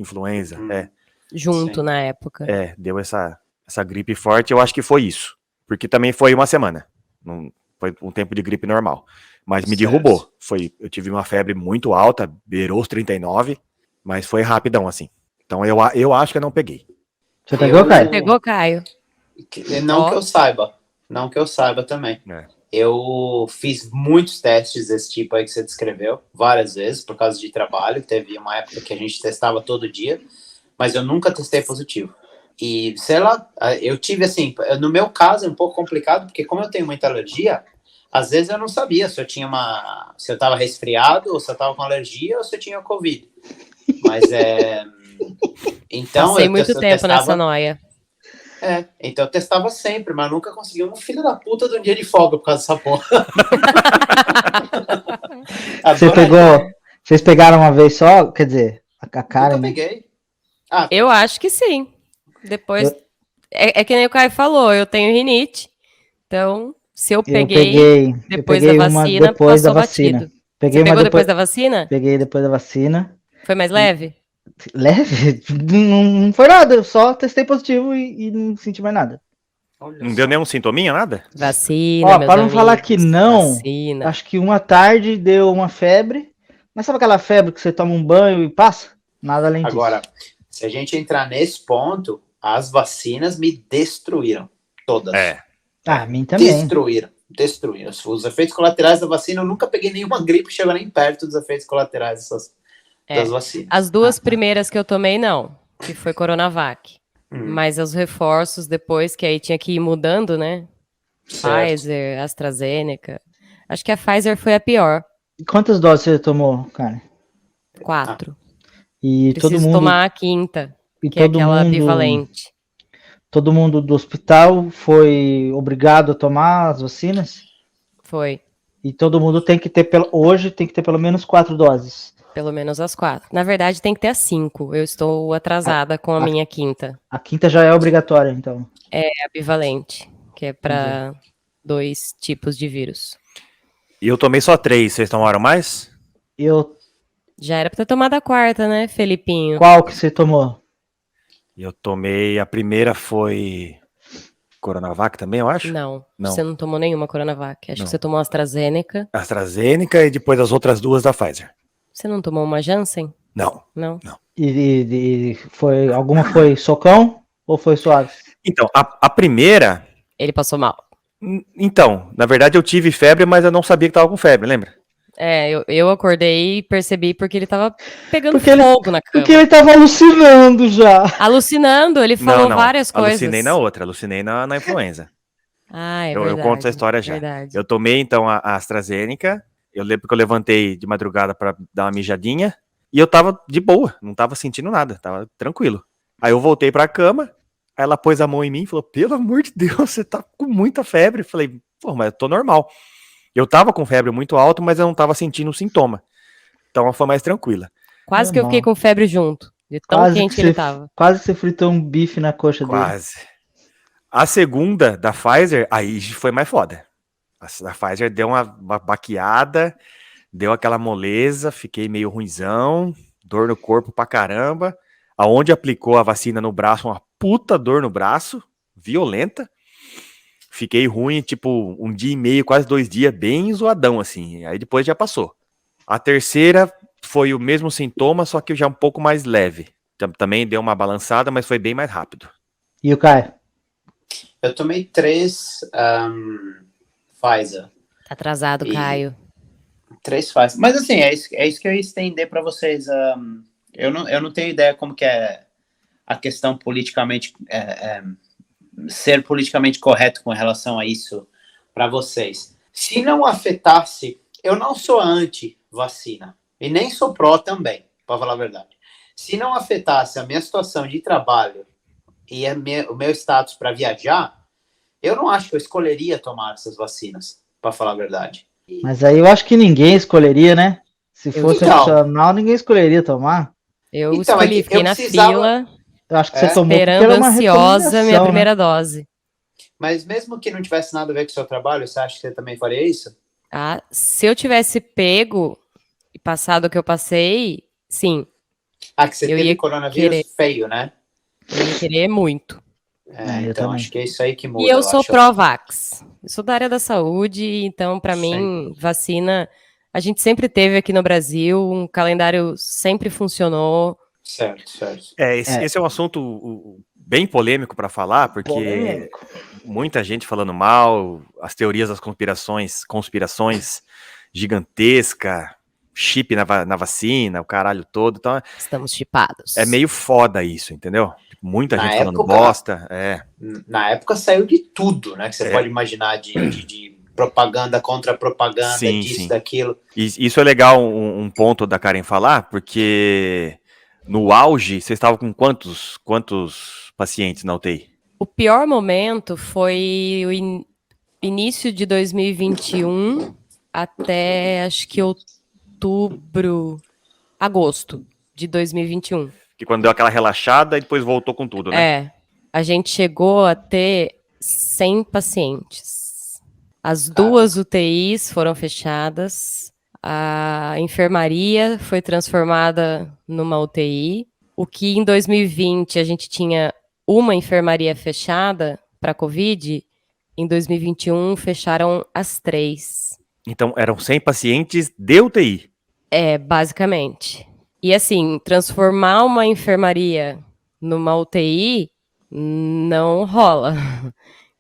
Speaker 4: Junto
Speaker 1: Sim.
Speaker 4: na época.
Speaker 2: Deu essa gripe forte, eu acho que foi isso. Porque também foi uma semana. Não foi um tempo de gripe normal. Mas me derrubou. Eu tive uma febre muito alta, beirou os 39, mas foi rapidão, assim. Então eu acho que eu não peguei.
Speaker 3: Você pegou, Caio?
Speaker 4: Pegou, Caio?
Speaker 1: Não que eu saiba. Não que eu saiba também. Eu fiz muitos testes desse tipo aí que você descreveu, várias vezes, por causa de trabalho. Teve uma época que a gente testava todo dia, mas eu nunca testei positivo. E, sei lá, eu tive assim, no meu caso é um pouco complicado, porque como eu tenho muita alergia, às vezes eu não sabia se eu estava resfriado, ou se eu estava com alergia, ou se eu tinha Covid. Mas então
Speaker 4: passei muito tempo
Speaker 1: testava,
Speaker 4: nessa noia.
Speaker 1: então eu testava sempre, mas nunca consegui um filho da puta de um dia de folga por causa dessa porra.
Speaker 3: Vocês pegaram uma vez só? Quer dizer, a Karen...
Speaker 1: Eu peguei.
Speaker 4: Eu acho que sim. Depois... É que nem o Caio falou, eu tenho rinite. Então, se eu peguei depois da vacina, passou batido.
Speaker 3: Você
Speaker 4: pegou depois da vacina?
Speaker 3: Peguei depois da vacina.
Speaker 4: Foi mais leve?
Speaker 3: Leve? Não foi nada, eu só testei positivo e não senti mais nada.
Speaker 2: Não deu nenhum sintominha, nada?
Speaker 4: Vacina, meus
Speaker 3: para não
Speaker 4: amigos,
Speaker 3: falar que não,
Speaker 4: vacina.
Speaker 3: acho que uma tarde deu uma febre, Mas sabe aquela febre que você toma um banho e passa? Nada além disso.
Speaker 1: Agora, se a gente entrar nesse ponto, as vacinas me destruíram. Todas.
Speaker 3: A mim também.
Speaker 1: Destruíram. Os efeitos colaterais da vacina, eu nunca peguei nenhuma gripe, chegou nem perto dos efeitos colaterais das vacinas.
Speaker 4: As duas primeiras que eu tomei, não. Que foi Coronavac. Mas os reforços depois, que aí tinha que ir mudando, né?
Speaker 1: Certo.
Speaker 4: Pfizer, AstraZeneca. Acho que a Pfizer foi a pior.
Speaker 3: E quantas doses você tomou, cara?
Speaker 4: 4.
Speaker 3: E
Speaker 4: Preciso
Speaker 3: todo mundo,
Speaker 4: tomar a quinta,
Speaker 3: e
Speaker 4: que é
Speaker 3: todo
Speaker 4: aquela
Speaker 3: mundo,
Speaker 4: bivalente.
Speaker 3: todo mundo do hospital foi obrigado a tomar as vacinas?
Speaker 4: Foi.
Speaker 3: E todo mundo tem que ter, hoje tem que ter pelo menos 4 doses.
Speaker 4: Pelo menos as 4. Na verdade, tem que ter as 5. Eu estou atrasada com a minha quinta.
Speaker 3: A quinta já é obrigatória, então.
Speaker 4: É a bivalente, que é para 2 tipos de vírus.
Speaker 2: E eu tomei só 3, vocês tomaram mais?
Speaker 4: Já era pra ter tomado a 4ª, né, Felipinho?
Speaker 3: Qual que você tomou?
Speaker 2: Eu tomei, a primeira foi Coronavac também, eu acho?
Speaker 4: Não,
Speaker 2: Não.
Speaker 4: você não tomou nenhuma Coronavac. Acho
Speaker 2: Não.
Speaker 4: que você tomou AstraZeneca.
Speaker 2: AstraZeneca e depois as outras 2 da Pfizer.
Speaker 4: Você não tomou uma Janssen?
Speaker 2: Não.
Speaker 4: Não.
Speaker 3: E alguma foi socão ou foi suave?
Speaker 2: Então, a primeira...
Speaker 4: Ele passou mal.
Speaker 2: Então, na verdade eu tive febre, mas eu não sabia que tava com febre, lembra?
Speaker 4: Eu acordei e percebi porque ele tava pegando fogo na cama.
Speaker 3: Porque ele tava alucinando já.
Speaker 4: Alucinando, ele falou várias coisas.
Speaker 2: Alucinei na outra, alucinei na influenza.
Speaker 4: Verdade.
Speaker 2: Eu conto essa história já.
Speaker 4: Verdade.
Speaker 2: Eu tomei, então, a AstraZeneca. Eu lembro que eu levantei de madrugada pra dar uma mijadinha. E eu tava de boa, não tava sentindo nada, tava tranquilo. Aí eu voltei pra cama, aí ela pôs a mão em mim e falou, pelo amor de Deus, você tá com muita febre. Eu falei, pô, mas eu tô normal. Eu tava com febre muito alta, mas eu não tava sentindo sintoma. Então foi mais tranquila.
Speaker 4: Quase que eu fiquei com febre junto, de tão quente que ele tava.
Speaker 3: Quase que você fritou um bife na coxa dele.
Speaker 2: Quase. A segunda, da Pfizer, aí foi mais foda. A Pfizer deu uma baqueada, deu aquela moleza, fiquei meio ruinzão, dor no corpo pra caramba. Aonde aplicou a vacina no braço, uma puta dor no braço, violenta. Fiquei ruim, tipo, 1 dia e meio, quase 2 dias, bem zoadão, assim. Aí depois já passou. A terceira foi o mesmo sintoma, só que já um pouco mais leve. Também deu uma balançada, mas foi bem mais rápido.
Speaker 3: E o Caio?
Speaker 1: Eu tomei 3 Pfizer.
Speaker 4: Tá atrasado, Caio.
Speaker 1: 3 Pfizer. Mas assim, é isso que eu ia estender para vocês. Eu não tenho ideia como que é a questão politicamente... ser politicamente correto com relação a isso para vocês. Se não afetasse, eu não sou anti-vacina e nem sou pró também, para falar a verdade. Se não afetasse a minha situação de trabalho e o meu status para viajar, eu não acho que eu escolheria tomar essas vacinas, para falar a verdade.
Speaker 3: Mas aí eu acho que ninguém escolheria, né? Se fosse opcional, ninguém escolheria tomar.
Speaker 4: Eu escolhi, fiquei na fila.
Speaker 3: Eu acho que você tomou
Speaker 4: esperando ansiosa minha primeira dose.
Speaker 1: Mas mesmo que não tivesse nada a ver com o seu trabalho, você acha que você também faria isso?
Speaker 4: Se eu tivesse pego e passado o que eu passei, sim.
Speaker 1: Que você teve coronavírus feio, né?
Speaker 4: Eu ia querer muito.
Speaker 1: Então acho que é isso aí que muda.
Speaker 4: E eu sou pró-vax. Eu sou da área da saúde, então para mim, vacina, a gente sempre teve aqui no Brasil, um calendário sempre funcionou.
Speaker 1: Certo.
Speaker 2: Esse é um assunto bem polêmico para falar, porque muita gente falando mal, as teorias das conspirações gigantesca, chip na vacina, o caralho todo. Então,
Speaker 4: estamos chipados.
Speaker 2: É meio foda isso, entendeu? Muita gente falando bosta.
Speaker 1: Na época saiu de tudo, né? Que você pode imaginar de propaganda contra propaganda, disso, daquilo.
Speaker 2: Isso é legal, um ponto da Karen falar, porque... No auge, você estava com quantos pacientes na UTI?
Speaker 4: O pior momento foi o início de 2021 até, acho que agosto de 2021.
Speaker 2: Que quando deu aquela relaxada e depois voltou com tudo, né?
Speaker 4: A gente chegou a ter 100 pacientes. As 2 UTIs foram fechadas. A enfermaria foi transformada numa UTI, o que em 2020 a gente tinha uma enfermaria fechada para Covid, em 2021 fecharam as 3.
Speaker 2: Então eram 100 pacientes de UTI?
Speaker 4: Basicamente. E assim, transformar uma enfermaria numa UTI não rola.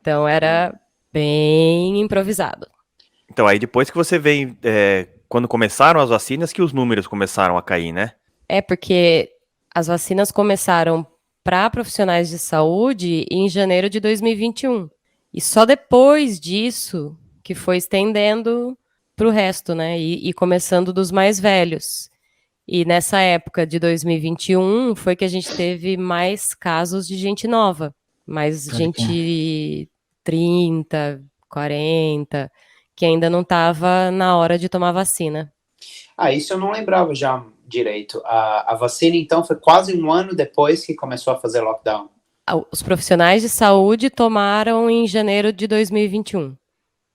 Speaker 4: Então era bem improvisado.
Speaker 2: Então, aí depois que você vem, quando começaram as vacinas, que os números começaram a cair, né?
Speaker 4: Porque as vacinas começaram para profissionais de saúde em janeiro de 2021. E só depois disso que foi estendendo para o resto, né? E começando dos mais velhos. E nessa época de 2021 foi que a gente teve mais casos de gente nova. Mais gente 30, 40, que ainda não estava na hora de tomar vacina.
Speaker 1: Isso eu não lembrava já direito. A vacina, então, foi quase um ano depois que começou a fazer lockdown.
Speaker 4: Os profissionais de saúde tomaram em janeiro de 2021.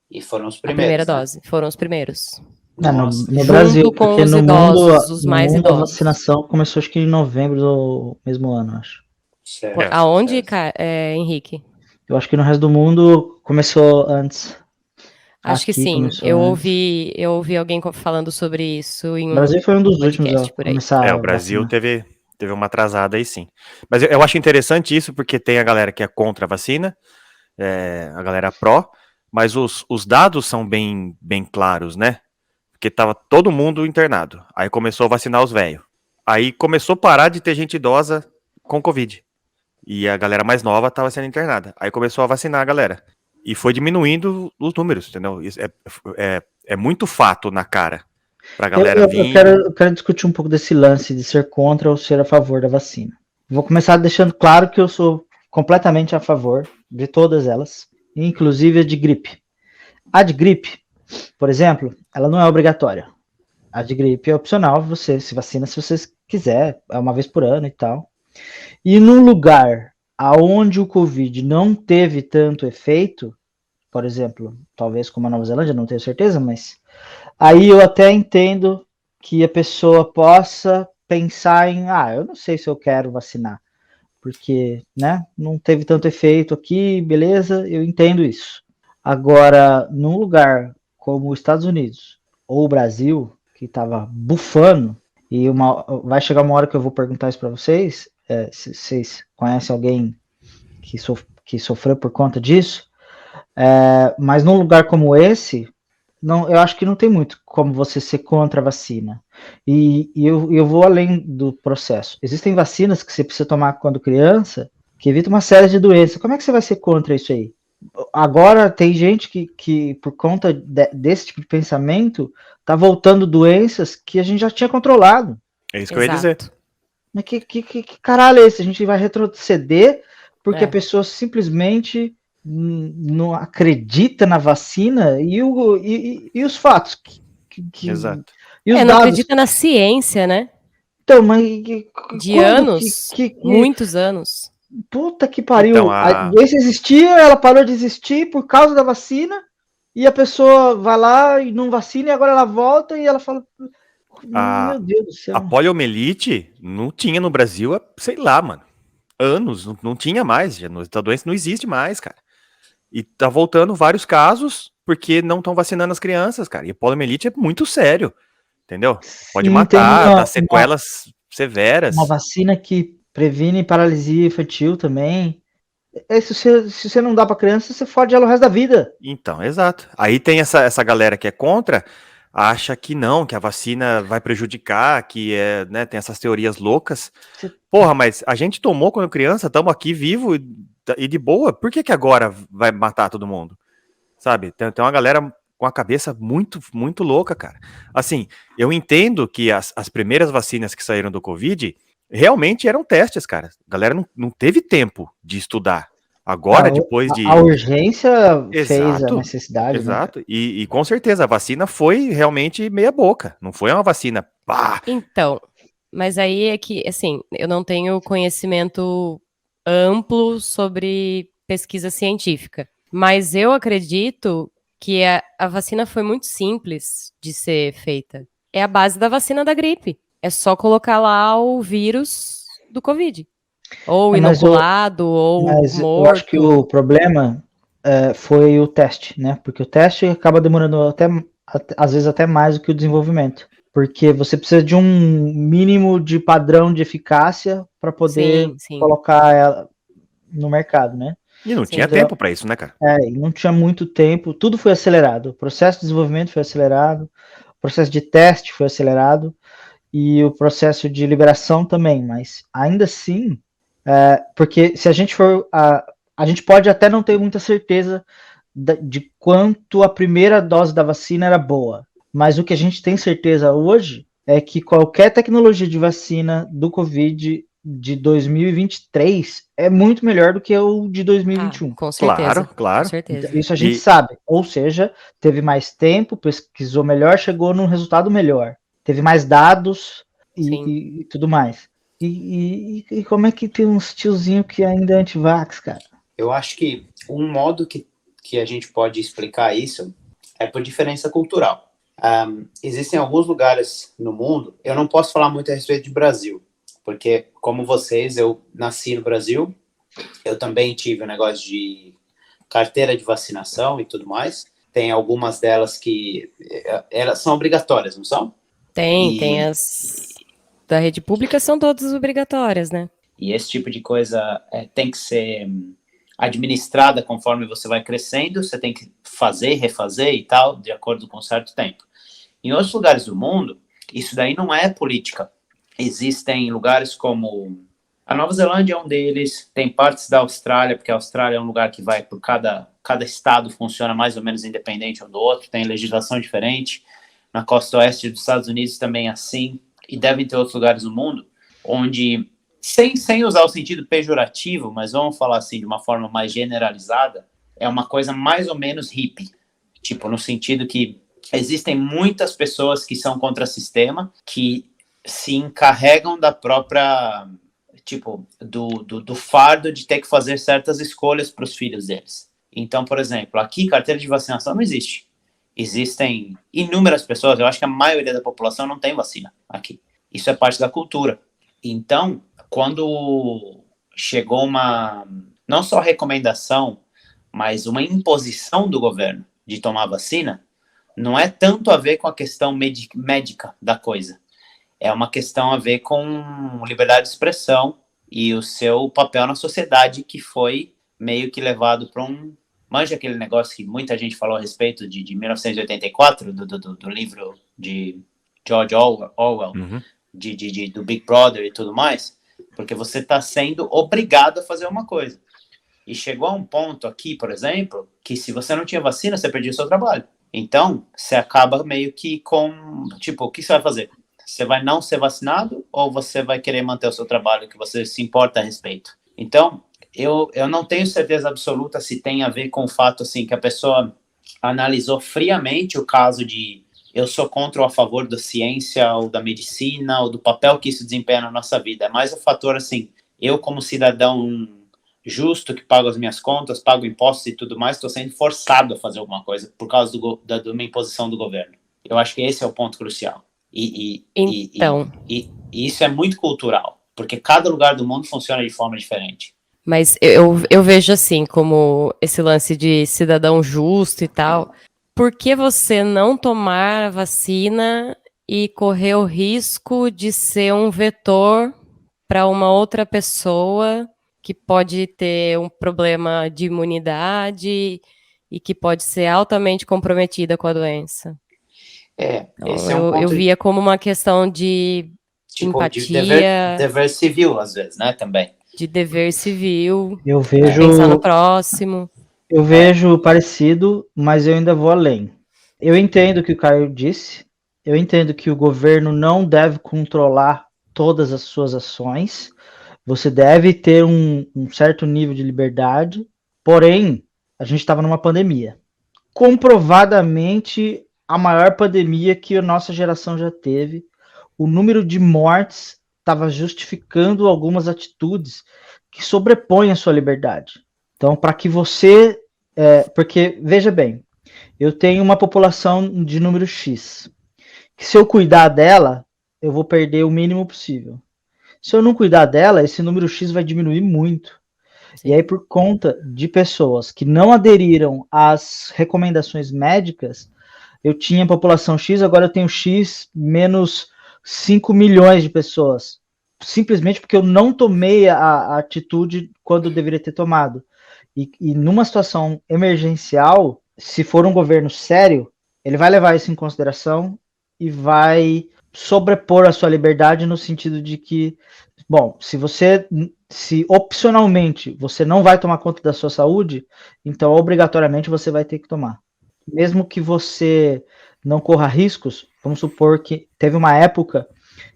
Speaker 1: E foram os
Speaker 4: A
Speaker 1: primeiros.
Speaker 4: primeira
Speaker 1: né?
Speaker 4: dose. Foram os primeiros.
Speaker 3: No Brasil,
Speaker 4: com
Speaker 3: porque
Speaker 4: os
Speaker 3: no
Speaker 4: idosos,
Speaker 3: mundo,
Speaker 4: os mais
Speaker 3: a
Speaker 4: idosos.
Speaker 3: vacinação começou acho que em novembro do mesmo ano, acho.
Speaker 1: Certo,
Speaker 4: Aonde,
Speaker 1: certo.
Speaker 4: Henrique?
Speaker 3: Eu acho que no resto do mundo começou antes.
Speaker 4: Acho que
Speaker 3: Aqui
Speaker 4: sim.
Speaker 3: começou
Speaker 4: Eu
Speaker 3: antes.
Speaker 4: ouvi alguém falando sobre isso em
Speaker 3: O Brasil foi um dos últimos
Speaker 4: podcast
Speaker 3: a
Speaker 4: por aí.
Speaker 3: começar
Speaker 2: O
Speaker 3: a
Speaker 2: Brasil
Speaker 3: vacinar.
Speaker 2: teve uma atrasada aí sim. Mas eu acho interessante isso, porque tem a galera que é contra a vacina, a galera pró, mas os dados são bem claros, né? Porque tava todo mundo internado. Aí começou a vacinar os velhos. Aí começou a parar de ter gente idosa com Covid. E a galera mais nova tava sendo internada. Aí começou a vacinar a galera. E foi diminuindo os números, entendeu? Isso é muito fato na cara pra galera vir.
Speaker 3: Eu quero discutir um pouco desse lance de ser contra ou ser a favor da vacina. Vou começar deixando claro que eu sou completamente a favor de todas elas, inclusive a de gripe. A de gripe, por exemplo, ela não é obrigatória. A de gripe é opcional, você se vacina se você quiser, é uma vez por ano e tal. E num lugar aonde o Covid não teve tanto efeito, por exemplo, talvez como a Nova Zelândia, não tenho certeza, mas aí eu até entendo que a pessoa possa pensar em, eu não sei se eu quero vacinar, porque, né, não teve tanto efeito aqui, beleza, eu entendo isso. Agora, num lugar como os Estados Unidos ou o Brasil, que estava bufando, e vai chegar uma hora que eu vou perguntar isso para vocês, se vocês conhecem alguém que sofreu por conta disso, mas num lugar como esse, eu acho que não tem muito como você ser contra a vacina. E eu vou além do processo. Existem vacinas que você precisa tomar quando criança, que evita uma série de doenças. Como é que você vai ser contra isso aí? Agora tem gente que por conta desse tipo de pensamento, tá voltando doenças que a gente já tinha controlado.
Speaker 2: É isso que eu ia dizer.
Speaker 3: Mas que caralho é esse? A gente vai retroceder porque a pessoa simplesmente não acredita na vacina e os fatos.
Speaker 2: Exato.
Speaker 3: E os
Speaker 4: não
Speaker 3: dados.
Speaker 4: acredita na ciência, né?
Speaker 3: Então, mas
Speaker 4: de anos, muitos anos.
Speaker 3: Puta que pariu.
Speaker 2: Então,
Speaker 3: A doença existia, ela parou de existir por causa da vacina, e a pessoa vai lá e não vacina, e agora ela volta e ela fala, meu Deus do céu.
Speaker 2: A poliomielite não tinha no Brasil há, sei lá, mano, anos, não tinha mais, a doença não existe mais, cara. E tá voltando vários casos, porque não estão vacinando as crianças, cara. E a poliomielite é muito sério, entendeu? Pode matar, dá sequelas severas.
Speaker 3: Uma vacina que previne paralisia infantil também. Se você não dá pra criança, você fode ela o resto da vida.
Speaker 2: Então, exato. Aí tem essa galera que é contra, acha que não, que a vacina vai prejudicar, que né, tem essas teorias loucas. Porra, mas a gente tomou quando criança, estamos aqui vivo e de boa, por que agora vai matar todo mundo? Sabe? Tem uma galera com a cabeça muito, muito louca, cara. Assim, eu entendo que as primeiras vacinas que saíram do Covid realmente eram testes, cara. A galera não teve tempo de estudar. Agora, depois de...
Speaker 3: A urgência fez a necessidade.
Speaker 2: Exato, né? E com certeza a vacina foi realmente meia boca. Não foi uma vacina... Pá.
Speaker 4: Então, mas aí é que, assim, eu não tenho conhecimento amplo sobre pesquisa científica. Mas eu acredito que a vacina foi muito simples de ser feita. É a base da vacina da gripe. É só colocar lá o vírus do Covid. Ou inoculado, ou morto.
Speaker 3: Eu acho que o problema foi o teste, né? Porque o teste acaba demorando às vezes até mais do que o desenvolvimento. porque você precisa de um mínimo de padrão de eficácia para poder
Speaker 4: Sim.
Speaker 3: colocar ela no mercado, né?
Speaker 2: E não
Speaker 4: Sim.
Speaker 2: tinha tempo para isso, né, cara?
Speaker 3: E não tinha muito tempo, tudo foi acelerado, o processo de desenvolvimento foi acelerado, o processo de teste foi acelerado, e o processo de liberação também, mas ainda assim, porque se a gente for, a gente pode até não ter muita certeza de quanto a primeira dose da vacina era boa, mas o que a gente tem certeza hoje é que qualquer tecnologia de vacina do Covid de 2023 é muito melhor do que o de 2021.
Speaker 4: Com certeza.
Speaker 2: Claro.
Speaker 4: Com certeza.
Speaker 3: Isso a gente sabe, ou seja, teve mais tempo, pesquisou melhor, chegou num resultado melhor. Teve mais dados e tudo mais. E como é que tem uns tiozinho que ainda é anti-vax, cara?
Speaker 1: Eu acho que um modo que a gente pode explicar isso é por diferença cultural. Existem alguns lugares no mundo, eu não posso falar muito a respeito de Brasil, porque como vocês, eu nasci no Brasil, eu também tive um negócio de carteira de vacinação e tudo mais. Tem algumas delas que elas são obrigatórias, não são?
Speaker 4: Tem as da rede pública, são todas obrigatórias, né?
Speaker 1: E esse tipo de coisa tem que ser administrada conforme você vai crescendo, você tem que fazer, refazer e tal, de acordo com um certo tempo. Em outros lugares do mundo, isso daí não é política. Existem lugares como a Nova Zelândia é um deles, tem partes da Austrália, porque a Austrália é um lugar que vai por cada estado funciona mais ou menos independente um do outro, tem legislação diferente. Na costa oeste dos Estados Unidos também é assim, e devem ter outros lugares no mundo onde, sem usar o sentido pejorativo, mas vamos falar assim de uma forma mais generalizada, é uma coisa mais ou menos hippie, tipo, no sentido que existem muitas pessoas que são contra o sistema, que se encarregam da própria, tipo, do fardo de ter que fazer certas escolhas para os filhos deles. Então, por exemplo, aqui carteira de vacinação não existe. Existem inúmeras pessoas, eu acho que a maioria da população não tem vacina aqui. Isso é parte da cultura. Então, quando chegou uma, não só recomendação, mas uma imposição do governo de tomar vacina, não é tanto a ver com a questão médica da coisa. É uma questão a ver com liberdade de expressão e o seu papel na sociedade, que foi meio que levado para um... Manja aquele negócio que muita gente falou a respeito de 1984, do livro de George Orwell, do Big Brother e tudo mais, porque você está sendo obrigado a fazer uma coisa. E chegou a um ponto aqui, por exemplo, que se você não tinha vacina, você perdia o seu trabalho. Então, você acaba meio que com... Tipo, o que você vai fazer? Você vai não ser vacinado ou você vai querer manter o seu trabalho que você se importa a respeito? Então, eu não tenho certeza absoluta se tem a ver com o fato assim, que a pessoa analisou friamente o caso de eu sou contra ou a favor da ciência ou da medicina ou do papel que isso desempenha na nossa vida. É mais o fator assim, eu como cidadão justo, que pago as minhas contas, pago impostos e tudo mais, estou sendo forçado a fazer alguma coisa por causa de uma imposição do governo. Eu acho que esse é o ponto crucial. E isso é muito cultural, porque cada lugar do mundo funciona de forma diferente.
Speaker 4: Mas eu vejo assim, como esse lance de cidadão justo e tal, por que você não tomar a vacina e correr o risco de ser um vetor para uma outra pessoa que pode ter um problema de imunidade e que pode ser altamente comprometida com a doença?
Speaker 1: Esse é um ponto
Speaker 4: eu via como uma questão de empatia,
Speaker 1: de dever civil, às vezes, né, também.
Speaker 4: De dever civil,
Speaker 3: eu vejo,
Speaker 4: pensar no próximo.
Speaker 3: Eu vejo parecido, mas eu ainda vou além. Eu entendo o que o Caio disse, eu entendo que o governo não deve controlar todas as suas ações, você deve ter um certo nível de liberdade, porém, a gente estava numa pandemia. Comprovadamente, a maior pandemia que a nossa geração já teve, o número de mortes estava justificando algumas atitudes que sobrepõem a sua liberdade. Então, para que você... porque, veja bem, eu tenho uma população de número X, que se eu cuidar dela, eu vou perder o mínimo possível. Se eu não cuidar dela, esse número X vai diminuir muito. Sim. E aí, por conta de pessoas que não aderiram às recomendações médicas, eu tinha população X, agora eu tenho X menos 5 milhões de pessoas. Simplesmente porque eu não tomei a atitude quando eu deveria ter tomado. E numa situação emergencial, se for um governo sério, ele vai levar isso em consideração e vai sobrepor a sua liberdade no sentido de que, bom, se opcionalmente você não vai tomar conta da sua saúde, então obrigatoriamente você vai ter que tomar. Mesmo que você não corra riscos, vamos supor que teve uma época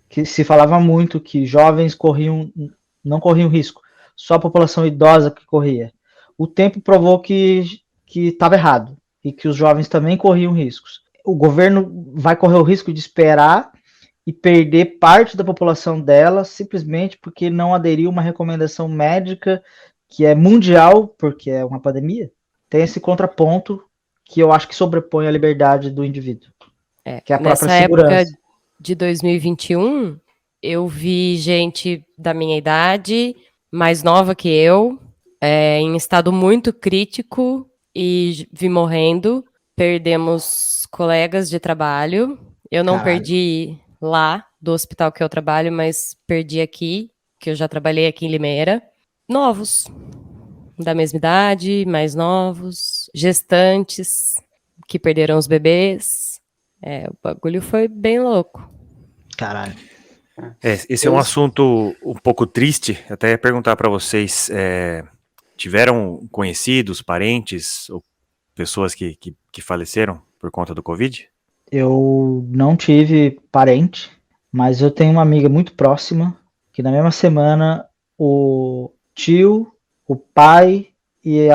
Speaker 3: que se falava muito que jovens não corriam risco, só a população idosa que corria. O tempo provou que estava errado e que os jovens também corriam riscos. O governo vai correr o risco de esperar e perder parte da população dela simplesmente porque não aderiu a uma recomendação médica que é mundial, porque é uma pandemia. Tem esse contraponto que eu acho que sobrepõe a liberdade do indivíduo, que é a própria segurança.
Speaker 4: Nessa época de 2021, eu vi gente da minha idade, mais nova que eu, em estado muito crítico e vi morrendo. Perdemos colegas de trabalho. Eu não perdi lá do hospital que eu trabalho, mas perdi aqui, que eu já trabalhei aqui em Limeira. Novos, da mesma idade, mais novos, gestantes que perderam os bebês. O bagulho foi bem louco.
Speaker 3: Caralho.
Speaker 2: Esse é um assunto um pouco triste. Até ia perguntar para vocês, tiveram conhecidos, parentes ou pessoas que faleceram por conta do Covid?
Speaker 3: Eu não tive parente, mas eu tenho uma amiga muito próxima que na mesma semana o tio, o pai e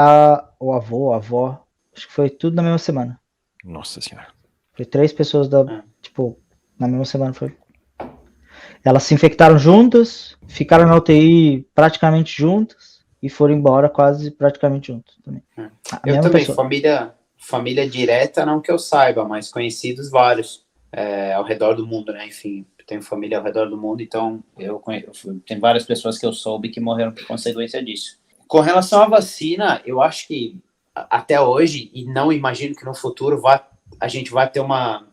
Speaker 3: o avô, a avó, acho que foi tudo na mesma semana.
Speaker 2: Nossa senhora.
Speaker 3: Foi 3 pessoas na mesma semana foi. Elas se infectaram juntas, ficaram na UTI praticamente juntas e foram embora quase praticamente juntos também.
Speaker 1: Eu também, família direta, não que eu saiba, mas conhecidos vários ao redor do mundo, né? Enfim, tenho família ao redor do mundo, então tem várias pessoas que eu soube que morreram por consequência disso. Com relação à vacina, eu acho que até hoje, e não imagino que no futuro a gente vai ter uma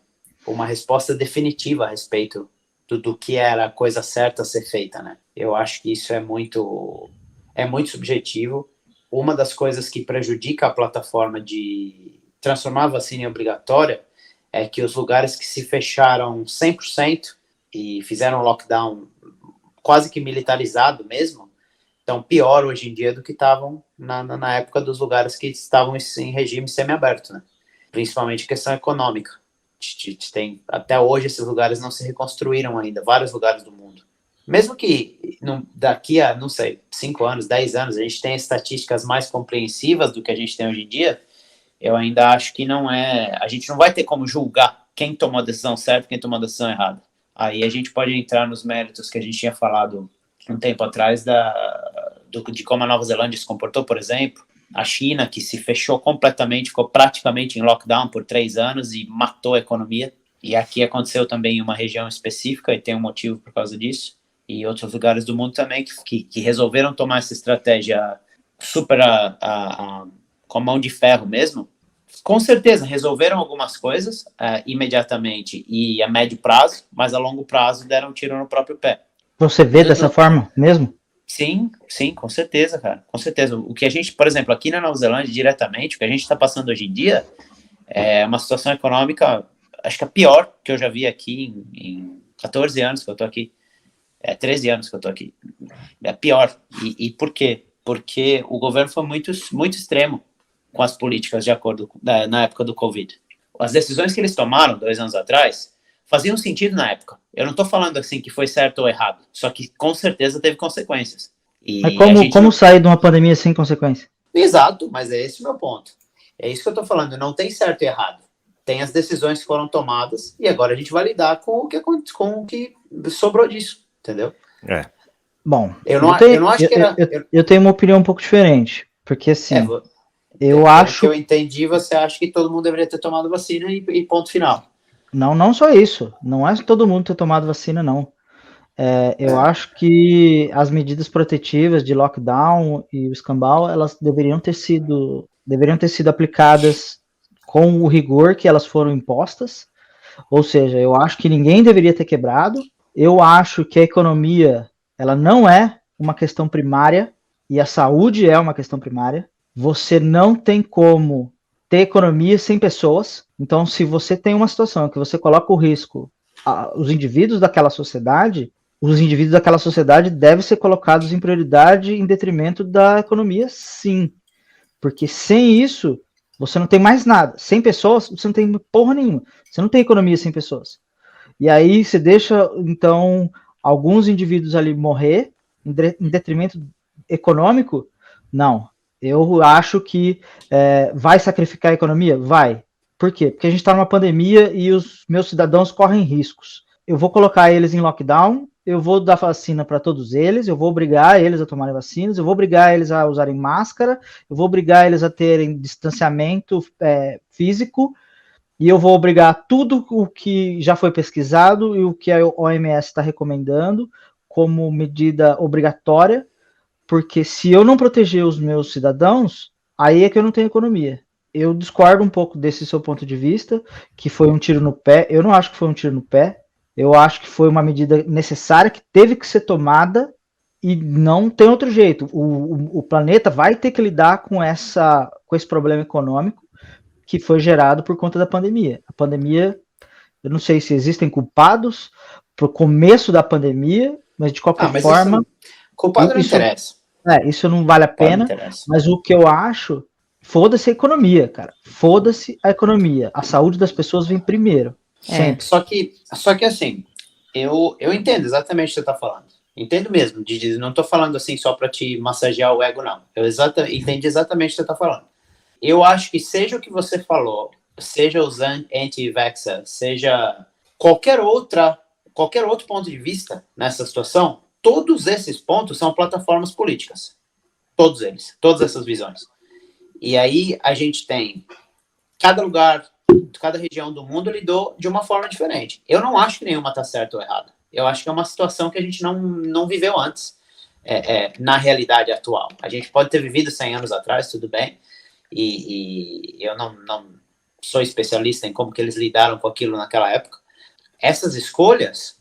Speaker 1: resposta definitiva a respeito do que era a coisa certa a ser feita, né? Eu acho que isso é muito subjetivo. Uma das coisas que prejudica a plataforma de transformar a vacina em obrigatória é que os lugares que se fecharam 100% e fizeram lockdown quase que militarizado mesmo, estão pior hoje em dia do que estavam na época dos lugares que estavam em regime semiaberto, né? Principalmente questão econômica. Até hoje esses lugares não se reconstruíram ainda, vários lugares do mundo. Mesmo que daqui a, não sei, 5 anos, 10 anos, a gente tenha estatísticas mais compreensivas do que a gente tem hoje em dia, eu ainda acho que a gente não vai ter como julgar quem tomou a decisão certa e quem tomou a decisão errada. Aí a gente pode entrar nos méritos que a gente tinha falado um tempo atrás de como a Nova Zelândia se comportou, por exemplo, a China, que se fechou completamente, ficou praticamente em lockdown por 3 anos e matou a economia. E aqui aconteceu também em uma região específica e tem um motivo por causa disso. E outros lugares do mundo também que resolveram tomar essa estratégia super com a mão de ferro mesmo. Com certeza, resolveram algumas coisas imediatamente e a médio prazo, mas a longo prazo deram um tiro no próprio pé.
Speaker 3: Você vê dessa forma mesmo?
Speaker 1: Sim, com certeza, cara. Com certeza. O que a gente, por exemplo, aqui na Nova Zelândia, diretamente, o que a gente está passando hoje em dia é uma situação econômica, acho que a pior que eu já vi aqui em 14 anos que eu tô aqui. 13 anos que eu tô aqui. É pior. E por quê? Porque o governo foi muito, muito extremo com as políticas de acordo na época do Covid. As decisões que eles tomaram 2 anos atrás faziam sentido na época. Eu não estou falando assim que foi certo ou errado, só que com certeza teve consequências.
Speaker 3: Mas como sair de uma pandemia sem consequência?
Speaker 1: Exato, mas é esse o meu ponto. É isso que eu estou falando, não tem certo e errado. Tem as decisões que foram tomadas e agora a gente vai lidar com o que sobrou disso, entendeu?
Speaker 3: Bom,
Speaker 1: eu
Speaker 3: tenho uma opinião um pouco diferente, porque assim, eu acho...
Speaker 1: que eu entendi, você acha que todo mundo deveria ter tomado vacina e ponto final.
Speaker 3: Não só isso. Não é todo mundo ter tomado vacina, não. Eu acho que as medidas protetivas de lockdown e o escambau, elas deveriam ter sido aplicadas com o rigor que elas foram impostas. Ou seja, eu acho que ninguém deveria ter quebrado. Eu acho que a economia, ela não é uma questão primária e a saúde é uma questão primária. Você não tem como ter economia sem pessoas. Então, se você tem uma situação que você coloca o risco os indivíduos daquela sociedade, os indivíduos daquela sociedade devem ser colocados em prioridade em detrimento da economia, sim. Porque sem isso, você não tem mais nada. Sem pessoas, você não tem porra nenhuma. Você não tem economia sem pessoas. E aí você deixa, então, alguns indivíduos ali morrer em detrimento econômico? Não. Eu acho que vai sacrificar a economia? Vai. Por quê? Porque a gente está numa pandemia e os meus cidadãos correm riscos. Eu vou colocar eles em lockdown, eu vou dar vacina para todos eles, eu vou obrigar eles a tomarem vacinas, eu vou obrigar eles a usarem máscara, eu vou obrigar eles a terem distanciamento físico, e eu vou obrigar tudo o que já foi pesquisado e o que a OMS está recomendando como medida obrigatória, porque se eu não proteger os meus cidadãos, aí é que eu não tenho economia. Eu discordo um pouco desse seu ponto de vista, que foi um tiro no pé. Eu não acho que foi um tiro no pé. Eu acho que foi uma medida necessária que teve que ser tomada e não tem outro jeito. O planeta vai ter que lidar com esse problema econômico que foi gerado por conta da pandemia. A pandemia, eu não sei se existem culpados pro começo da pandemia, mas de qualquer forma...
Speaker 1: Culpado não interessa.
Speaker 3: Isso não vale a pena, mas o que eu acho, foda-se a economia, cara. Foda-se a economia. A saúde das pessoas vem primeiro. Sempre.
Speaker 1: Só que assim, eu entendo exatamente o que você está falando. Entendo mesmo. Não estou falando assim só para te massagear o ego, não. Eu entendi exatamente o que você está falando. Eu acho que seja o que você falou, seja os anti-vaxxer, seja qualquer outro ponto de vista nessa situação, todos esses pontos são plataformas políticas. Todos eles. Todas essas visões. E aí a gente tem cada lugar, cada região do mundo lidou de uma forma diferente. Eu não acho que nenhuma está certa ou errada. Eu acho que é uma situação que a gente não viveu antes, na realidade atual. A gente pode ter vivido 100 anos atrás, tudo bem, e eu não sou especialista em como que eles lidaram com aquilo naquela época. Essas escolhas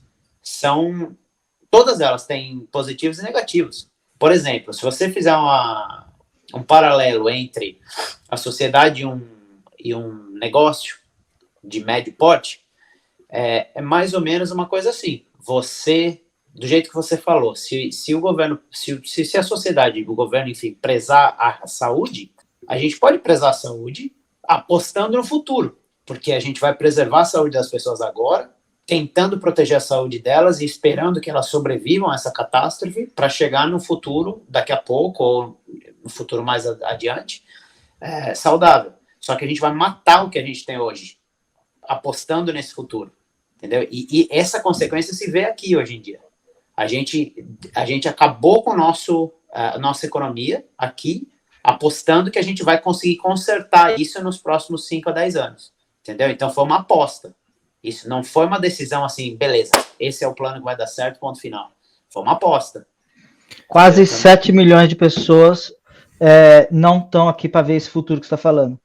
Speaker 1: todas elas têm positivos e negativos. Por exemplo, se você fizer um paralelo entre a sociedade e um negócio de médio porte, é mais ou menos uma coisa assim. Você, do jeito que você falou, se o governo, se a sociedade e o governo, enfim, prezar a saúde, a gente pode prezar a saúde apostando no futuro, porque a gente vai preservar a saúde das pessoas agora, tentando proteger a saúde delas e esperando que elas sobrevivam a essa catástrofe para chegar no futuro, daqui a pouco, ou no futuro mais adiante, saudável. Só que a gente vai matar o que a gente tem hoje, apostando nesse futuro, entendeu? E essa consequência se vê aqui hoje em dia. A gente acabou com a nossa economia aqui, apostando que a gente vai conseguir consertar isso nos próximos 5 a 10 anos, entendeu? Então foi uma aposta. Isso não foi uma decisão assim, beleza, esse é o plano que vai dar certo, ponto final. Foi uma aposta.
Speaker 3: Quase 7 milhões de pessoas não estão aqui para ver esse futuro que você está falando.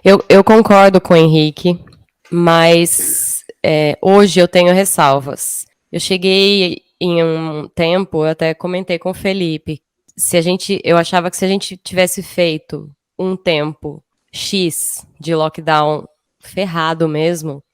Speaker 4: Eu concordo com o Henrique, mas hoje eu tenho ressalvas. Eu cheguei em um tempo, eu até comentei com o Felipe, eu achava que se a gente tivesse feito um tempo X de lockdown ferrado mesmo,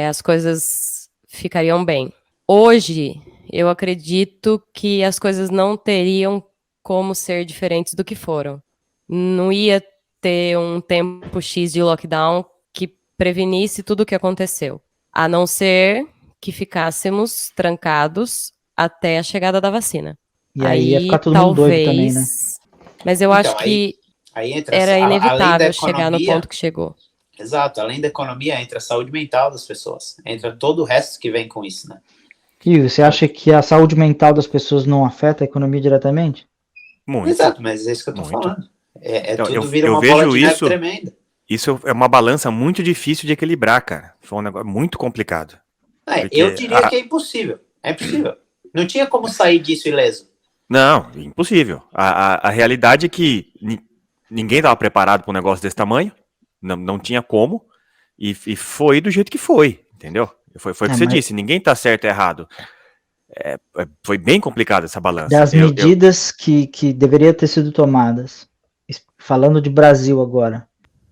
Speaker 4: as coisas ficariam bem. Hoje, eu acredito que as coisas não teriam como ser diferentes do que foram. Não ia ter um tempo X de lockdown que prevenisse tudo o que aconteceu, a não ser que ficássemos trancados até a chegada da vacina.
Speaker 3: E aí ia ficar todo mundo doido também, né?
Speaker 4: Mas eu acho que era inevitável chegar no ponto que chegou.
Speaker 1: Exato, além da economia, entra a saúde mental das pessoas, entra todo o resto que vem com isso, né?
Speaker 3: E você acha que a saúde mental das pessoas não afeta a economia diretamente?
Speaker 2: Muito.
Speaker 1: Exato, mas é isso que eu tô falando. Tudo vira uma
Speaker 2: vejo
Speaker 1: bola de neve tremenda.
Speaker 2: Isso é uma balança muito difícil de equilibrar, cara. Foi um negócio muito complicado.
Speaker 1: Eu diria que é impossível. É impossível. Não tinha como sair disso ileso.
Speaker 2: Não, impossível. A realidade é que ninguém estava preparado para um negócio desse tamanho, Não tinha como, e foi do jeito que foi, entendeu? Foi o que você disse, ninguém tá certo e errado. Foi bem complicado essa balança.
Speaker 3: Das medidas que deveriam ter sido tomadas, falando de Brasil agora,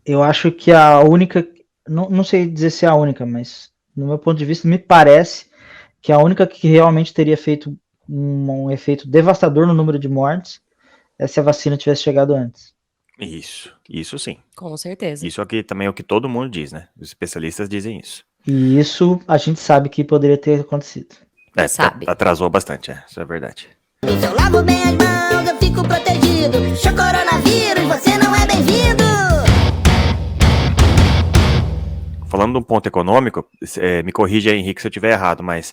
Speaker 3: eu acho que a única, não sei dizer se é a única, mas no meu ponto de vista me parece que a única que realmente teria feito um efeito devastador no número de mortes é se a vacina tivesse chegado antes.
Speaker 2: Isso sim.
Speaker 4: Com certeza.
Speaker 2: Isso aqui também é o que todo mundo diz, né? Os especialistas dizem isso.
Speaker 3: E isso a gente sabe que poderia ter acontecido.
Speaker 4: Sabe.
Speaker 2: Atrasou bastante, isso é verdade.
Speaker 7: Se eu lavo bem as mãos, eu fico protegido. Show coronavírus, você não é bem-vindo.
Speaker 2: Falando de um ponto econômico, me corrija aí, Henrique, se eu estiver errado, mas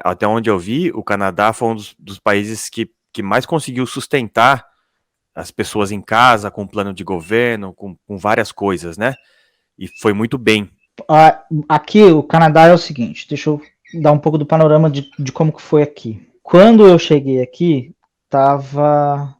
Speaker 2: até onde eu vi, o Canadá foi um dos países que mais conseguiu sustentar as pessoas em casa, com plano de governo, com várias coisas, né? E foi muito bem.
Speaker 3: Aqui, o Canadá é o seguinte, deixa eu dar um pouco do panorama de como que foi aqui. Quando eu cheguei aqui, estava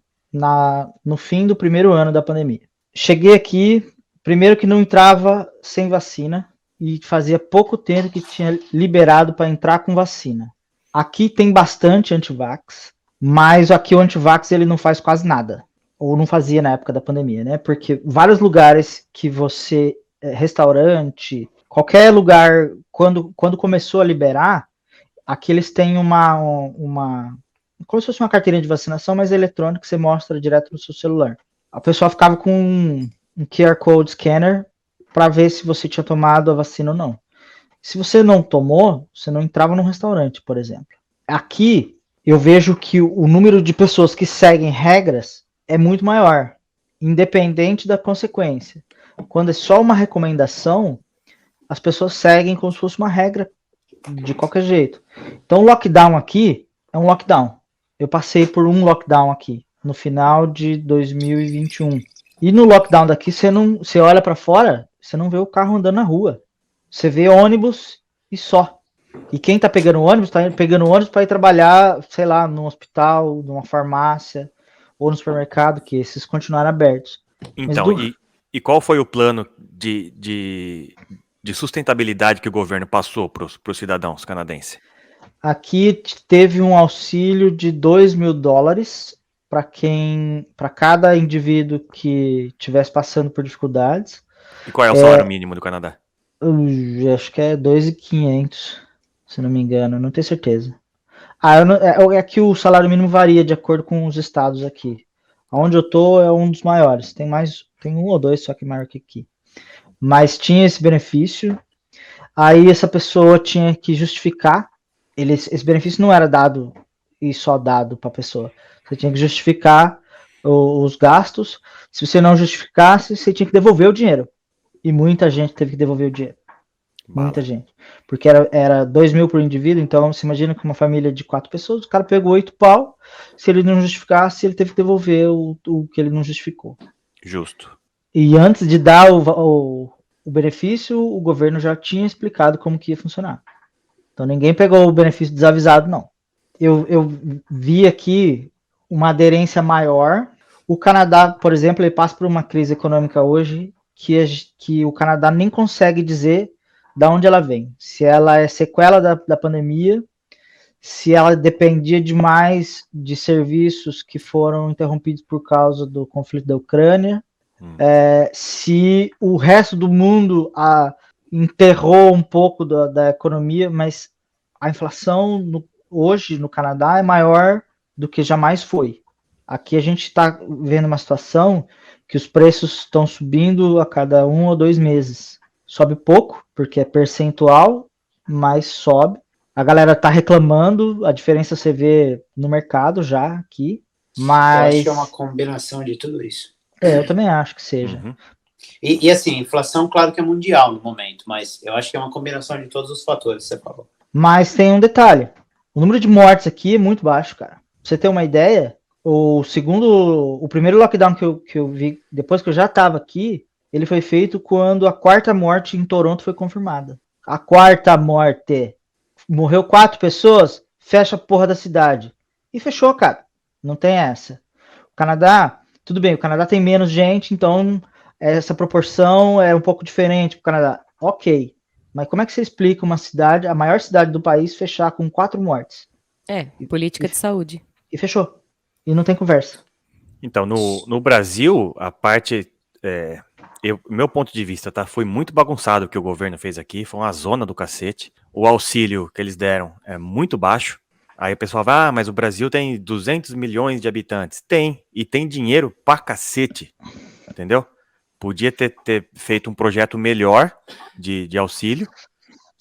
Speaker 3: no fim do primeiro ano da pandemia. Cheguei aqui, primeiro que não entrava sem vacina, e fazia pouco tempo que tinha liberado para entrar com vacina. Aqui tem bastante antivax, mas aqui o antivax ele não faz quase nada. Ou não fazia na época da pandemia, né? Porque vários lugares que você, restaurante, qualquer lugar, quando começou a liberar, aqui eles têm como se fosse uma carteirinha de vacinação, mas eletrônica, que você mostra direto no seu celular. A pessoa ficava com um QR Code scanner para ver se você tinha tomado a vacina ou não. Se você não tomou, você não entrava num restaurante, por exemplo. Aqui, eu vejo que o número de pessoas que seguem regras é muito maior, independente da consequência. Quando é só uma recomendação, as pessoas seguem como se fosse uma regra de qualquer jeito. Então, o lockdown aqui é um lockdown. Eu passei por um lockdown aqui, no final de 2021. E no lockdown daqui, você olha para fora, você não vê o carro andando na rua. Você vê ônibus e só. E quem tá pegando ônibus para ir trabalhar, sei lá, num hospital, numa farmácia ou no supermercado, que esses continuaram abertos.
Speaker 2: Então, e qual foi o plano de sustentabilidade que o governo passou para os cidadãos canadenses?
Speaker 3: Aqui teve um auxílio de $2.000 para cada indivíduo que estivesse passando por dificuldades.
Speaker 2: E qual é o salário mínimo do Canadá?
Speaker 3: Acho que é 2.500, se não me engano, não tenho certeza. É que o salário mínimo varia de acordo com os estados aqui. Onde eu tô é um dos maiores, tem um ou dois só que é maior que aqui. Mas tinha esse benefício, aí essa pessoa tinha que justificar, esse benefício não era dado e só dado para a pessoa, você tinha que justificar os gastos, se você não justificasse, você tinha que devolver o dinheiro, e muita gente teve que devolver o dinheiro, muita gente, porque era 2.000 por indivíduo, então você imagina que uma família de 4 pessoas, o cara pegou 8 pau, se ele não justificasse, ele teve que devolver o que ele não justificou.
Speaker 2: Justo.
Speaker 3: E antes de dar o benefício, o governo já tinha explicado como que ia funcionar. Então ninguém pegou o benefício desavisado, não. Eu vi aqui uma aderência maior. O Canadá, por exemplo, ele passa por uma crise econômica hoje que o Canadá nem consegue dizer de onde ela vem. Se ela é sequela da pandemia, se ela dependia demais de serviços que foram interrompidos por causa do conflito da Ucrânia, se o resto do mundo enterrou um pouco da economia, mas a inflação hoje no Canadá é maior do que jamais foi. Aqui a gente está vendo uma situação que os preços estão subindo a cada 1 ou 2 meses. Sobe pouco, porque é percentual, mas sobe. A galera tá reclamando, a diferença você vê no mercado já aqui, mas...
Speaker 1: Eu acho que é uma combinação de tudo isso.
Speaker 3: Eu também acho que seja.
Speaker 2: Uhum.
Speaker 1: E assim, inflação, claro que é mundial no momento, mas eu acho que é uma combinação de todos os fatores que você falou.
Speaker 3: Mas tem um detalhe, o número de mortes aqui é muito baixo, cara. Pra você ter uma ideia, o primeiro lockdown que eu vi, depois que eu já tava aqui, ele foi feito quando a 4ª morte em Toronto foi confirmada. A 4ª morte. Morreu 4 pessoas, fecha a porra da cidade. E fechou, cara. Não tem essa. O Canadá, tudo bem, o Canadá tem menos gente, então essa proporção é um pouco diferente para o Canadá. Ok, mas como é que você explica uma cidade, a maior cidade do país, fechar com 4 mortes?
Speaker 4: Política de saúde.
Speaker 3: E fechou. E não tem conversa.
Speaker 2: Então, no Brasil, a parte. Meu ponto de vista, tá? Foi muito bagunçado o que o governo fez aqui. Foi uma zona do cacete. O auxílio que eles deram é muito baixo. Aí o pessoal vai, mas o Brasil tem 200 milhões de habitantes. Tem. E tem dinheiro pra cacete. Entendeu? Podia ter feito um projeto melhor de auxílio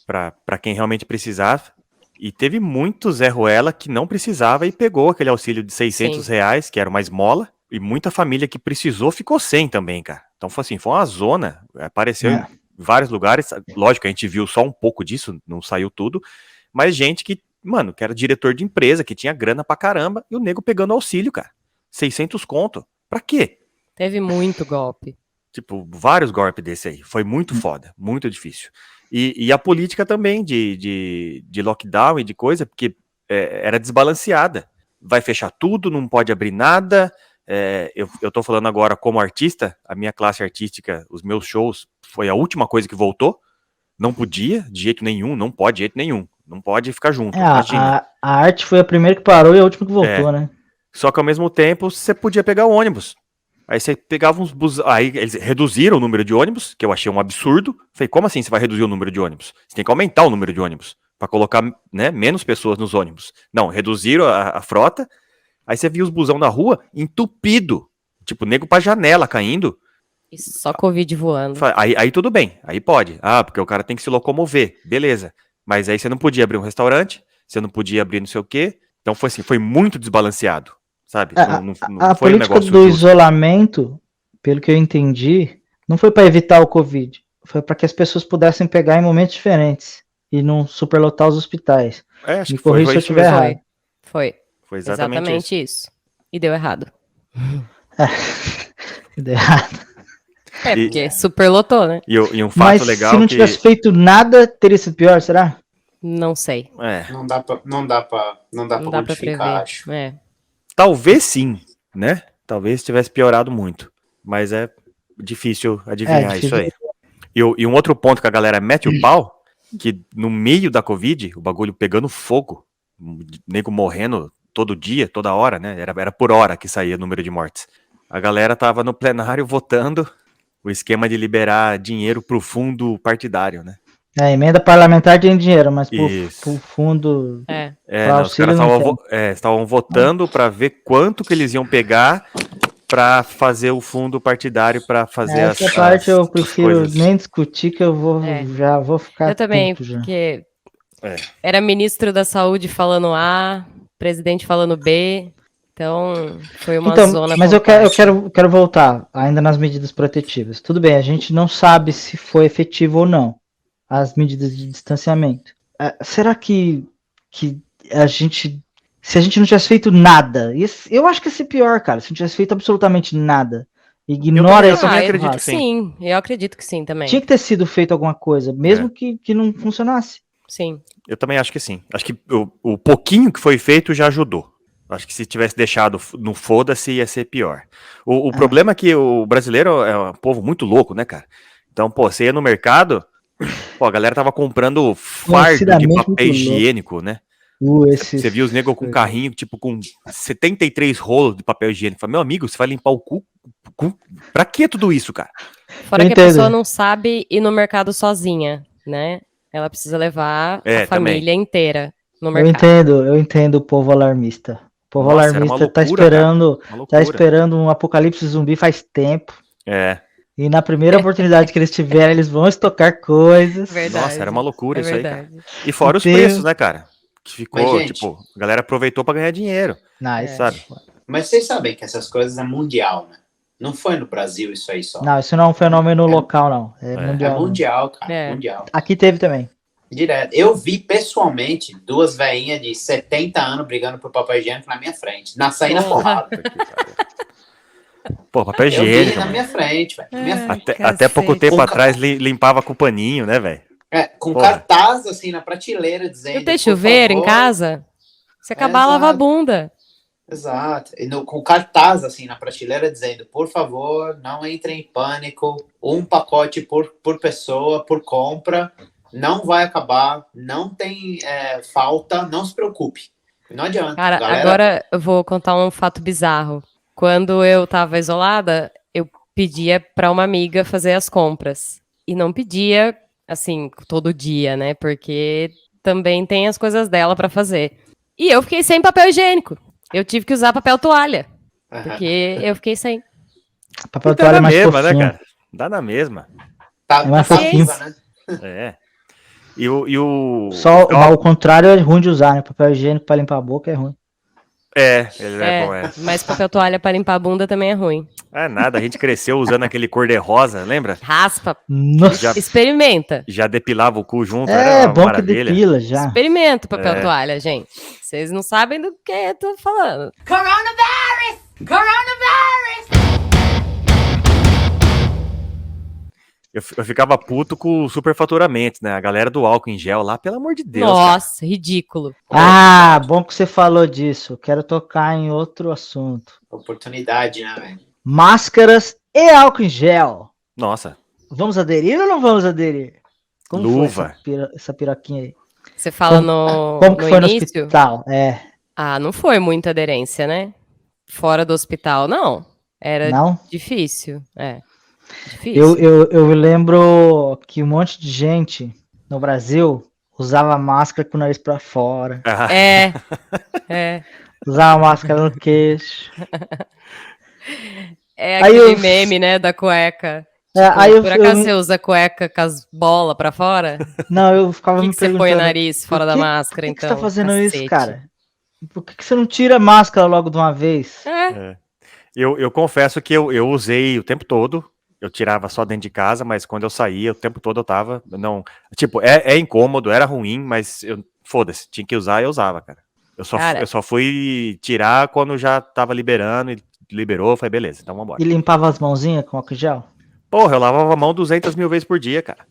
Speaker 2: para quem realmente precisava. E teve muito Zé Ruela que não precisava e pegou aquele auxílio de R$600, que era uma esmola. E muita família que precisou ficou sem também, cara. Então foi assim, foi uma zona. Apareceu em vários lugares. Lógico, a gente viu só um pouco disso, não saiu tudo. Mas gente que, mano, que era diretor de empresa, que tinha grana pra caramba. E o nego pegando auxílio, cara. 600 conto. Pra quê?
Speaker 4: Teve muito golpe.
Speaker 2: Tipo, vários golpes desse aí. Foi muito foda, muito difícil. E a política também de lockdown e de coisa, porque era desbalanceada. Vai fechar tudo, não pode abrir nada. Eu tô falando agora como artista, a minha classe artística, os meus shows, foi a última coisa que voltou. Não podia, de jeito nenhum, não pode de jeito nenhum. Não pode ficar junto, imagina.
Speaker 3: A arte foi a primeira que parou e a última que voltou, né?
Speaker 2: Só que ao mesmo tempo, você podia pegar o ônibus. Aí você pegava uns bus... Aí eles reduziram o número de ônibus, que eu achei um absurdo. Falei, como assim você vai reduzir o número de ônibus? Você tem que aumentar o número de ônibus, para colocar, né, menos pessoas nos ônibus. Não, reduziram a frota. Aí você via os busão na rua entupido. Tipo, nego pra janela caindo.
Speaker 4: E só Covid voando.
Speaker 2: Aí tudo bem, aí pode. Porque o cara tem que se locomover, beleza. Mas aí você não podia abrir um restaurante, você não podia abrir não sei o quê. Então foi assim, foi muito desbalanceado, sabe? Não
Speaker 3: a
Speaker 2: foi
Speaker 3: política
Speaker 2: um negócio
Speaker 3: do
Speaker 2: justo.
Speaker 3: isolamento, pelo que eu entendi, não foi para evitar o Covid. Foi para que as pessoas pudessem pegar em momentos diferentes e não superlotar os hospitais.
Speaker 2: Acho
Speaker 3: Me
Speaker 2: que foi
Speaker 3: corrija se eu
Speaker 2: isso
Speaker 3: estiver
Speaker 2: mesmo.
Speaker 3: errado.
Speaker 2: Foi exatamente
Speaker 4: isso. E deu errado.
Speaker 3: Deu errado.
Speaker 4: Porque superlotou, né?
Speaker 2: E um fato
Speaker 3: Mas
Speaker 2: legal
Speaker 3: se não
Speaker 2: que...
Speaker 3: tivesse feito nada, teria sido pior, será?
Speaker 4: Não sei.
Speaker 1: Não dá pra modificar, acho.
Speaker 2: Talvez sim, né? Talvez tivesse piorado muito. Mas é difícil adivinhar isso aí. E um outro ponto que a galera mete o pau, que no meio da Covid, o bagulho pegando fogo, nego morrendo todo dia, toda hora, né? Era por hora que saía o número de mortes. A galera tava no plenário votando o esquema de liberar dinheiro pro fundo partidário, né?
Speaker 3: Emenda parlamentar tem dinheiro, mas pro fundo...
Speaker 2: Os caras estavam votando para ver quanto que eles iam pegar para fazer o fundo partidário, para fazer
Speaker 3: essa parte eu prefiro nem discutir, que eu já vou ficar
Speaker 4: eu também,
Speaker 3: puto já.
Speaker 4: Porque era ministro da saúde falando A, presidente falando B, então foi uma zona.
Speaker 3: Mas eu quero voltar ainda nas medidas protetivas. Tudo bem, a gente não sabe se foi efetivo ou não as medidas de distanciamento. Será que a gente, se a gente não tivesse feito nada, eu acho que ia ser pior, cara, se não tivesse feito absolutamente nada, ignora
Speaker 2: eu
Speaker 3: esse
Speaker 2: também acredito que
Speaker 4: sim. Eu acredito que sim também.
Speaker 3: Tinha que ter sido feito alguma coisa, mesmo que não funcionasse.
Speaker 4: Sim.
Speaker 2: Eu também acho que sim. Acho que o pouquinho que foi feito já ajudou. Acho que se tivesse deixado no foda-se ia ser pior. O problema é que o brasileiro é um povo muito louco, né, cara? Então, você ia no mercado, a galera tava comprando fardo de papel higiênico, né? Você viu os negros com carrinho, tipo, com 73 rolos de papel higiênico. Fala, meu amigo, você vai limpar o cu? Pra que tudo isso, cara?
Speaker 4: Fora que a pessoa não sabe ir no mercado sozinha, né? Ela precisa levar a família inteira no mercado.
Speaker 3: Eu entendo o povo alarmista. O povo alarmista
Speaker 2: loucura,
Speaker 3: tá esperando um apocalipse zumbi faz tempo. E na primeira oportunidade que eles tiverem, eles vão estocar coisas.
Speaker 2: Verdade. Nossa, era uma loucura isso aí, cara. E fora os preços, né, cara? Que ficou, mas, gente, tipo, a galera aproveitou pra ganhar dinheiro. Sabe?
Speaker 1: Mas vocês sabem que essas coisas é mundial, né? Não foi no Brasil isso aí só.
Speaker 3: Não, isso não é um fenômeno local, não. É mundial.
Speaker 1: É mundial, cara. Mundial.
Speaker 3: Aqui teve também.
Speaker 1: Direto. Eu vi pessoalmente 2 velhinhas de 70 anos brigando por papel higiênico na minha frente. Saindo na porrada.
Speaker 2: Pô, papel higiênico.
Speaker 1: Na minha frente, velho.
Speaker 2: Até pouco tempo atrás limpava com paninho, né, velho?
Speaker 1: Com cartaz assim na prateleira dizendo.
Speaker 4: Não tem chuveiro em casa? Você acabar lava a bunda.
Speaker 1: Exato. E com cartaz, assim, na prateleira, dizendo, por favor, não entre em pânico, um pacote por pessoa, por compra, não vai acabar, não tem falta, não se preocupe. Não adianta.
Speaker 4: Cara,
Speaker 1: Galera,
Speaker 4: agora eu vou contar um fato bizarro. Quando eu tava isolada, eu pedia pra uma amiga fazer as compras. E não pedia, assim, todo dia, né? Porque também tem as coisas dela pra fazer. E eu fiquei sem papel higiênico. Eu tive que usar papel toalha, porque eu fiquei sem.
Speaker 3: Papel
Speaker 2: E dá
Speaker 3: toalha é
Speaker 2: na
Speaker 3: mais
Speaker 2: mesma, né,
Speaker 3: fofinho.
Speaker 2: cara? Dá na mesma.
Speaker 1: tá,
Speaker 3: É mais
Speaker 1: tá
Speaker 3: fofinho.
Speaker 1: viva, né?
Speaker 2: É. E o...
Speaker 3: Só o contrário é ruim de usar, né? Papel higiênico pra limpar a boca é ruim.
Speaker 2: Ele é bom, é.
Speaker 4: Mas papel toalha pra limpar a bunda também é ruim.
Speaker 2: É nada, a gente cresceu usando aquele cor-de-rosa, lembra?
Speaker 4: Raspa,
Speaker 3: Nossa.
Speaker 4: experimenta.
Speaker 2: Já depilava o cu junto,
Speaker 3: É
Speaker 2: era uma
Speaker 3: bom que
Speaker 2: maravilha.
Speaker 3: depila já.
Speaker 4: Experimenta o papel
Speaker 2: É.
Speaker 4: toalha, gente. Vocês não sabem do que eu tô falando.
Speaker 2: Eu ficava puto com o superfaturamento, né? A galera do álcool em gel lá, pelo amor de Deus. Cara.
Speaker 4: Nossa, ridículo.
Speaker 3: Ah, bom que você falou disso. Quero tocar em outro assunto.
Speaker 1: Oportunidade, né, velho?
Speaker 3: Máscaras e álcool em gel.
Speaker 2: Nossa,
Speaker 3: Vamos aderir ou não vamos aderir? Como
Speaker 2: Luva.
Speaker 3: foi essa piroquinha aí?
Speaker 4: Você fala
Speaker 3: Como que
Speaker 4: no
Speaker 3: foi no
Speaker 4: início?
Speaker 3: hospital?
Speaker 4: Ah, não foi muita aderência, né? Fora do hospital, não. Era
Speaker 3: Não?
Speaker 4: difícil. Difícil.
Speaker 3: Eu me lembro que um monte de gente no Brasil usava máscara com o nariz pra fora.
Speaker 4: É
Speaker 3: Usava máscara no queixo. Aí
Speaker 4: aquele
Speaker 3: eu-
Speaker 4: meme, né, da cueca.
Speaker 3: É,
Speaker 4: Tipo,
Speaker 3: aí eu-
Speaker 4: por acaso
Speaker 3: eu-
Speaker 4: você usa cueca com as bolas pra fora?
Speaker 3: Não, eu ficava
Speaker 4: Por
Speaker 3: me
Speaker 4: que você
Speaker 3: perguntando.
Speaker 4: põe o nariz fora da máscara,
Speaker 3: Por que
Speaker 4: então?
Speaker 3: você tá fazendo isso,
Speaker 4: Cacete.
Speaker 3: cara? Por que você não tira a máscara logo de uma vez?
Speaker 2: eu confesso que eu usei o tempo todo. Eu tirava só dentro de casa, mas quando eu saía, o tempo todo eu tava. Não, tipo, é incômodo, era ruim, mas foda-se, tinha que usar, eu usava, cara.
Speaker 4: Cara.
Speaker 2: Eu só fui tirar quando já tava liberando, e liberou, falei, beleza, então vambora.
Speaker 3: E limpava as mãozinhas com álcool gel?
Speaker 2: Porra, eu lavava a mão 200 mil vezes por dia, cara.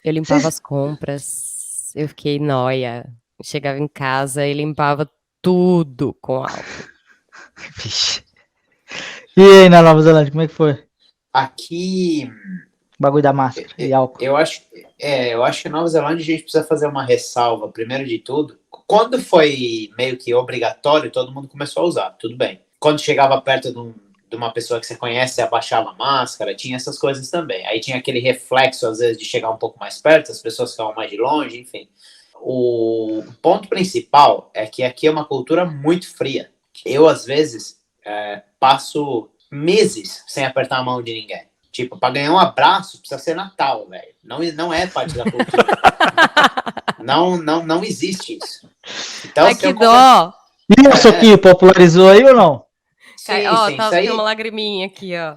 Speaker 4: Eu limpava
Speaker 3: Vocês-
Speaker 4: as compras, eu fiquei nóia. Chegava em casa e limpava tudo com álcool.
Speaker 3: Vixe. E aí, na Nova Zelândia, como é que foi? O
Speaker 1: Aqui,
Speaker 3: bagulho da máscara e álcool.
Speaker 1: eu acho que na Nova Zelândia a gente precisa fazer uma ressalva, primeiro de tudo. Quando foi meio que obrigatório, todo mundo começou a usar, tudo bem. Quando chegava perto de uma pessoa que você conhece, você abaixava a máscara, tinha essas coisas também. Aí tinha aquele reflexo, às vezes, de chegar um pouco mais perto, as pessoas ficavam mais de longe, enfim. O ponto principal é que aqui é uma cultura muito fria. Eu, às vezes, passo meses sem apertar a mão de ninguém. Tipo, para ganhar um abraço, precisa ser Natal, velho. Não é parte da cultura. não existe isso. Então,
Speaker 4: Ai,
Speaker 1: se
Speaker 4: que
Speaker 1: eu
Speaker 4: dó!
Speaker 3: E o soquinho popularizou aí ou não?
Speaker 1: Sim,
Speaker 4: Ó,
Speaker 1: sim,
Speaker 4: tava
Speaker 1: isso aí,
Speaker 4: tendo uma lagriminha aqui, ó.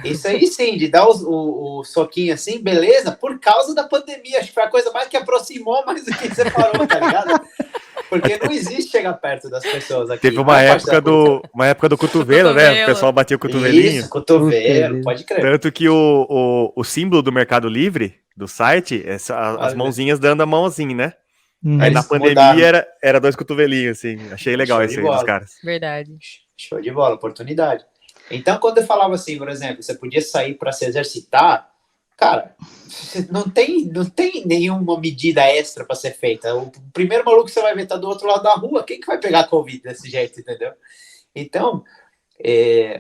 Speaker 1: isso aí sim, de dar o soquinho assim, beleza, por causa da pandemia. Acho que foi a coisa mais que aproximou mais do que separou, tá ligado? Porque não existe chegar perto das pessoas aqui.
Speaker 2: Teve
Speaker 1: não
Speaker 2: uma
Speaker 1: é parte da cultura.
Speaker 2: época do cotovelo, né? O pessoal batia o cotovelinho.
Speaker 1: Isso, cotovelo,
Speaker 3: Puta
Speaker 1: pode crer.
Speaker 2: Tanto que o símbolo do Mercado Livre, do site, as
Speaker 1: Olha.
Speaker 2: mãozinhas dando a mão assim, né? Aí
Speaker 1: Eles
Speaker 2: na pandemia
Speaker 1: mudaram.
Speaker 2: era 2 cotovelinhos, assim. Achei legal
Speaker 1: Show
Speaker 2: isso
Speaker 1: de
Speaker 2: aí dos
Speaker 1: bola.
Speaker 2: caras.
Speaker 4: Verdade.
Speaker 1: Show de bola, oportunidade. Então, quando eu falava assim, por exemplo, você podia sair para se exercitar, cara, não tem nenhuma medida extra para ser feita. O primeiro maluco que você vai ver tá do outro lado da rua, quem que vai pegar Covid desse jeito, entendeu? Então,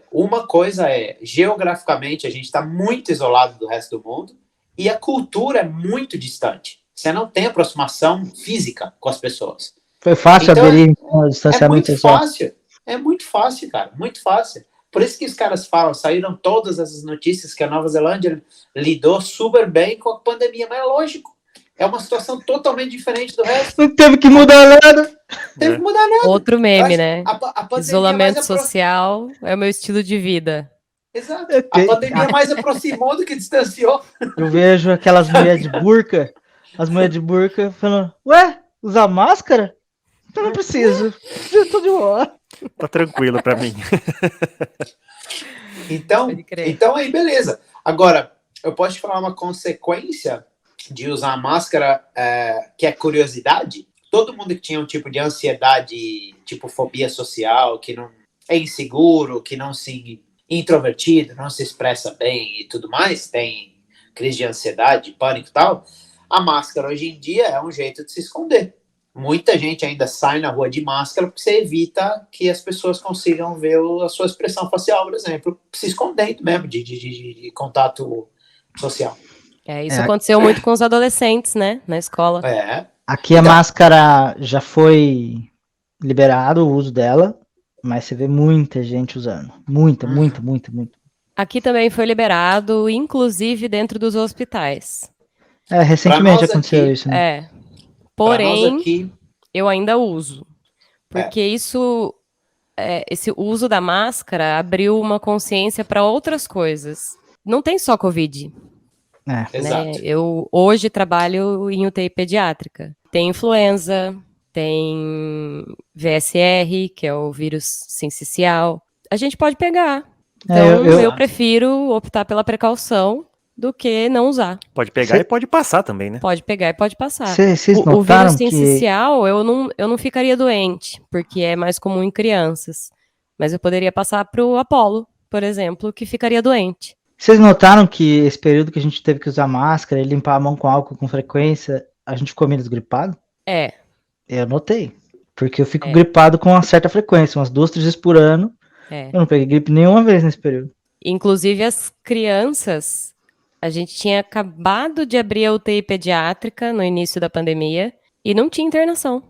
Speaker 1: uma coisa geograficamente, a gente está muito isolado do resto do mundo e a cultura é muito distante. Você não tem aproximação física com as pessoas.
Speaker 3: Foi fácil
Speaker 1: Então,
Speaker 3: aderir ao distanciamento
Speaker 1: muito
Speaker 3: social.
Speaker 1: fácil. É muito fácil, cara. Muito fácil. Por isso que os caras falam, saíram todas essas notícias que a Nova Zelândia lidou super bem com a pandemia. Mas é lógico. É uma situação totalmente diferente do resto.
Speaker 3: Não teve que mudar nada.
Speaker 1: Não teve que mudar nada.
Speaker 4: Outro
Speaker 1: Eu
Speaker 4: meme,
Speaker 1: acho
Speaker 4: né?
Speaker 1: a pandemia
Speaker 4: Isolamento
Speaker 1: mais
Speaker 4: social é o meu estilo de vida.
Speaker 1: Exato.
Speaker 3: Ok.
Speaker 1: A pandemia mais aproximou do que distanciou.
Speaker 3: Eu vejo aquelas mulheres de burca, as mulheres de burca falando, ué, usar máscara? Eu não preciso. Eu tô de boa.
Speaker 2: Tá tranquilo pra mim.
Speaker 4: Pode crer.
Speaker 1: Então aí, beleza. Agora, eu posso te falar uma consequência de usar máscara que é curiosidade. todo mundo que tinha um tipo de ansiedade, tipo fobia social, que não é inseguro, que não se introvertido, não se expressa bem e tudo mais, tem crise de ansiedade, pânico e tal, a máscara hoje em dia é um jeito de se esconder. Muita gente ainda sai na rua de máscara porque você evita que as pessoas consigam ver a sua expressão facial, por exemplo, se escondendo mesmo de contato social.
Speaker 4: Isso aconteceu muito com os adolescentes, né? Na escola.
Speaker 3: Aqui a máscara já foi liberado o uso dela, mas você vê muita gente usando. Muita.
Speaker 4: Aqui também foi liberado, inclusive dentro dos hospitais.
Speaker 3: Recentemente aconteceu isso, né?
Speaker 4: Porém,
Speaker 1: aqui,
Speaker 4: eu ainda uso. Porque esse uso da máscara abriu uma consciência para outras coisas. Não tem só Covid.
Speaker 1: Exato.
Speaker 4: Eu hoje trabalho em UTI pediátrica. Tem influenza, tem VSR, que é o vírus sincicial. A gente pode pegar. Então, eu prefiro optar pela precaução do que não usar.
Speaker 2: Pode pegar e pode passar também, né?
Speaker 4: Pode pegar e pode passar.
Speaker 3: Vocês
Speaker 4: O vírus sincicial, eu não ficaria doente, porque é mais comum em crianças. Mas eu poderia passar para o Apolo, por exemplo, que ficaria doente.
Speaker 3: Vocês notaram que esse período que a gente teve que usar máscara e limpar a mão com álcool com frequência, a gente ficou menos gripado? Eu notei. Porque eu fico gripado com uma certa frequência, umas 2, 3 vezes por ano. Eu não peguei gripe nenhuma vez nesse período.
Speaker 4: Inclusive as crianças, a gente tinha acabado de abrir a UTI pediátrica no início da pandemia e não tinha internação.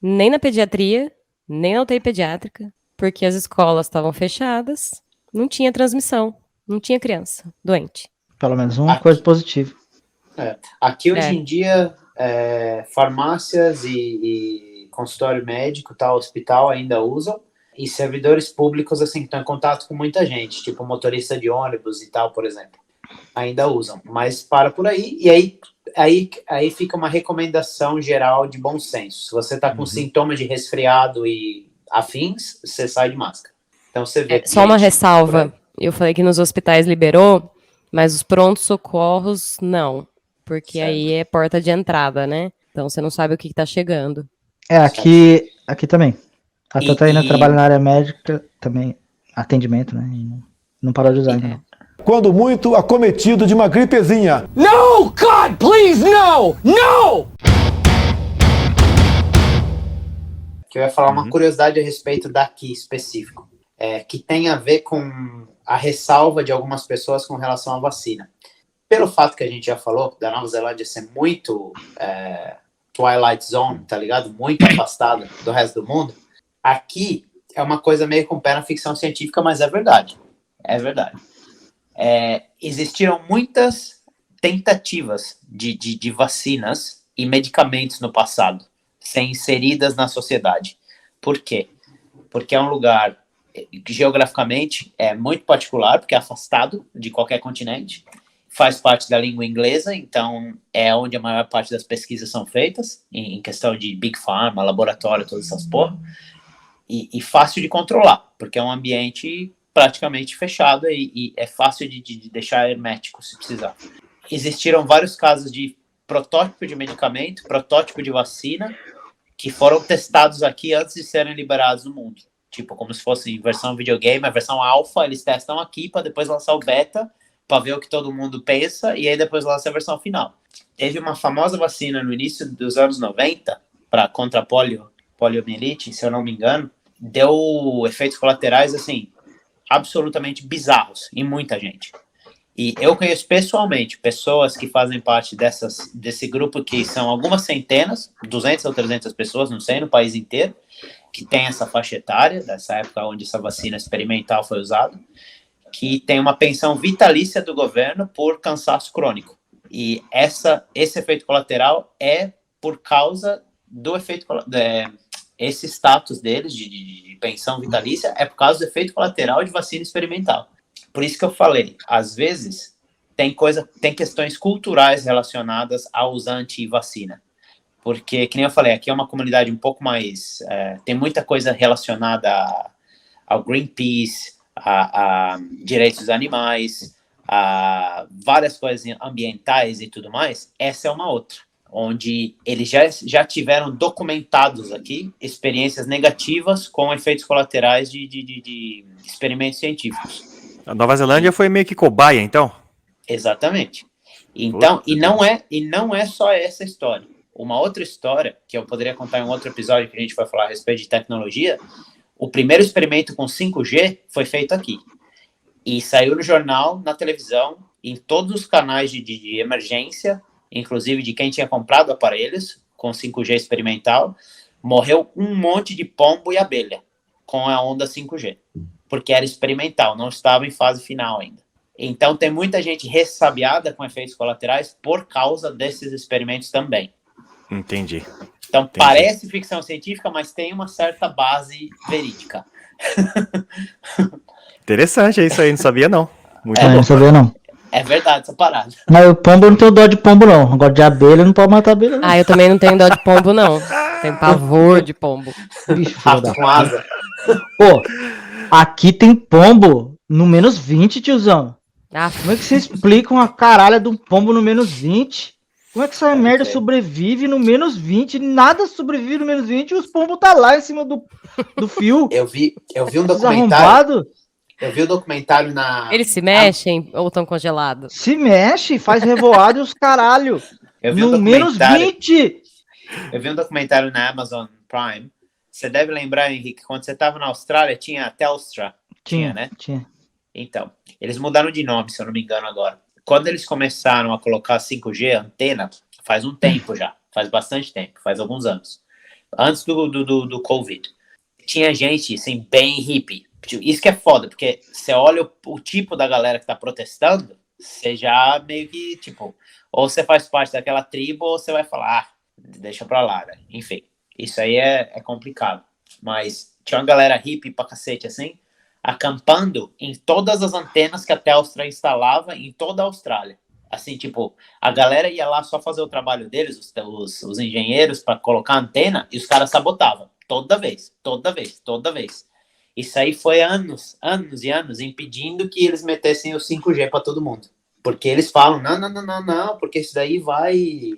Speaker 4: Nem na pediatria, nem na UTI pediátrica, porque as escolas estavam fechadas, não tinha transmissão. Não tinha criança doente.
Speaker 3: Pelo menos uma coisa positiva.
Speaker 1: Aqui hoje em dia, farmácias e consultório médico, hospital ainda usam, e servidores públicos assim, que estão em contato com muita gente, tipo motorista de ônibus e tal, por exemplo, ainda usam. Mas para por aí, e aí fica uma recomendação geral de bom senso. Se você está com sintomas de resfriado e afins, você sai de máscara. Então você vê.
Speaker 4: Só uma ressalva. Eu falei que nos hospitais liberou, mas os prontos-socorros não. Porque aí é porta de entrada, né? Então você não sabe o que está chegando.
Speaker 3: Aqui também. A Tataína trabalha na área médica, também, atendimento, né? E não parou de usar ainda não.
Speaker 5: Quando muito acometido de uma gripezinha.
Speaker 6: No, God, please, no! No!
Speaker 1: Que eu ia falar uma curiosidade a respeito daqui específico. Que tem a ver com a ressalva de algumas pessoas com relação à vacina. Pelo fato que a gente já falou, da Nova Zelândia ser muito Twilight Zone, tá ligado? Muito afastada do resto do mundo, aqui é uma coisa meio com pé na ficção científica, mas é verdade. É verdade. Existiram muitas tentativas de vacinas e medicamentos no passado, ser inseridas na sociedade. Por quê? Porque é um lugar geograficamente é muito particular, porque é afastado de qualquer continente, faz parte da língua inglesa, então é onde a maior parte das pesquisas são feitas, em questão de Big Pharma, laboratório, todas essas porra, e fácil de controlar, porque é um ambiente praticamente fechado e é fácil de deixar hermético, se precisar. Existiram vários casos de protótipo de medicamento, protótipo de vacina, que foram testados aqui antes de serem liberados no mundo. Tipo, como se fosse versão videogame, a versão alfa, eles testam aqui para depois lançar o beta, para ver o que todo mundo pensa, e aí depois lança a versão final. Teve uma famosa vacina no início dos anos 90, contra poliomielite, se eu não me engano, deu efeitos colaterais, assim, absolutamente bizarros em muita gente. E eu conheço pessoalmente pessoas que fazem parte desse grupo, que são algumas centenas, 200 ou 300 pessoas, não sei, no país inteiro, que tem essa faixa etária, dessa época onde essa vacina experimental foi usada, que tem uma pensão vitalícia do governo por cansaço crônico. E esse efeito colateral é por causa do efeito esse status deles de pensão vitalícia é por causa do efeito colateral de vacina experimental. Por isso que eu falei, às vezes tem questões culturais relacionadas a usar anti-vacina. Porque, que nem eu falei, aqui é uma comunidade um pouco mais... tem muita coisa relacionada ao Greenpeace, a direitos dos animais, a várias coisas ambientais e tudo mais. Essa é uma outra. onde eles já tiveram documentados aqui experiências negativas com efeitos colaterais de experimentos científicos.
Speaker 2: A Nova Zelândia foi meio que cobaia, então?
Speaker 1: Exatamente. Então, e não é só essa história. Uma outra história, que eu poderia contar em um outro episódio que a gente vai falar a respeito de tecnologia, o primeiro experimento com 5G foi feito aqui. E saiu no jornal, na televisão, em todos os canais de emergência, inclusive de quem tinha comprado aparelhos com 5G experimental, morreu um monte de pombo e abelha com a onda 5G, porque era experimental, não estava em fase final ainda. Então tem muita gente ressabiada com efeitos colaterais por causa desses experimentos também.
Speaker 2: Entendi.
Speaker 1: Então parece ficção científica, mas tem uma certa base verídica.
Speaker 2: Interessante, é isso aí, não sabia não. Muito
Speaker 3: Não
Speaker 2: bom.
Speaker 3: sabia não.
Speaker 1: É verdade essa parada.
Speaker 3: Mas o pombo eu não tenho dó de pombo, não. Agora de abelha não pode matar abelha, não.
Speaker 4: Ah, eu também não tenho dó de pombo, não. Tenho pavor de pombo.
Speaker 3: Bicho, filho da
Speaker 1: Rato com asa.
Speaker 3: Pô, aqui tem pombo no menos 20, tiozão.
Speaker 4: Ah,
Speaker 3: Como é que você explica uma caralha de um pombo no menos 20? Como é que essa merda
Speaker 1: ser.
Speaker 3: sobrevive no menos 20? Nada sobrevive no menos 20 e os pombos tá lá em cima do fio.
Speaker 1: Eu vi um
Speaker 3: Esses
Speaker 1: documentário.
Speaker 3: arrombados
Speaker 1: Eu vi um documentário na.
Speaker 4: eles se mexem ou estão congelados?
Speaker 3: se mexe, faz revoado e os caralho.
Speaker 1: Eu vi um
Speaker 3: No menos
Speaker 1: documentário.
Speaker 3: 20!
Speaker 1: Eu vi um documentário na Amazon Prime. Você deve lembrar, Henrique, quando você estava na Austrália, tinha a Telstra. Tinha, né?
Speaker 3: Tinha.
Speaker 1: Então, eles mudaram de nome, se eu não me engano agora. Quando eles começaram a colocar 5G, antena, faz um tempo já. Faz bastante tempo, faz alguns anos. Antes do Covid. Tinha gente, assim, bem hippie. Isso que é foda, porque você olha o tipo da galera que tá protestando, você já meio que, tipo, ou você faz parte daquela tribo, ou você vai falar, ah, deixa pra lá, né? Enfim, isso aí é complicado. Mas tinha uma galera hippie pra cacete, assim, acampando em todas as antenas que a Telstra instalava em toda a Austrália. Assim, tipo, a galera ia lá só fazer o trabalho deles, os engenheiros, para colocar a antena, e os caras sabotavam. Toda vez. Isso aí foi anos e anos, impedindo que eles metessem o 5G para todo mundo. Porque eles falam, não, porque isso daí vai...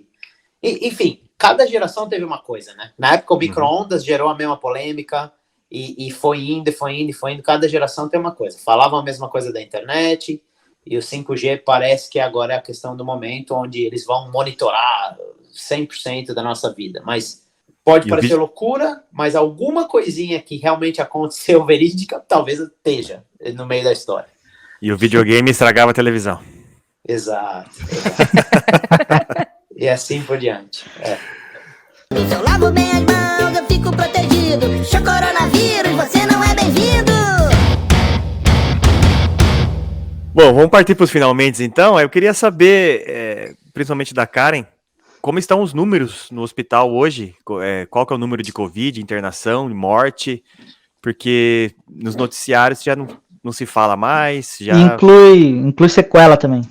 Speaker 1: Enfim, cada geração teve uma coisa, né? Na época o micro-ondas gerou a mesma polêmica, e foi indo, cada geração tem uma coisa. Falavam a mesma coisa da internet, e o 5G parece que agora é a questão do momento onde eles vão monitorar 100% da nossa vida. Mas pode parecer loucura, mas alguma coisinha que realmente aconteceu verídica, talvez esteja no meio da história.
Speaker 2: E o videogame estragava a televisão.
Speaker 1: Exato. E assim por diante.
Speaker 7: Se eu lavo bem as mãos, eu fico protegido. Show coronavírus, você não é bem-vindo.
Speaker 2: Bom, vamos partir para os finalmente então. Eu queria saber, principalmente da Karen, como estão os números no hospital hoje? Qual que é o número de Covid, internação, morte? Porque nos noticiários já não se fala mais. Já...
Speaker 3: Inclui sequela também.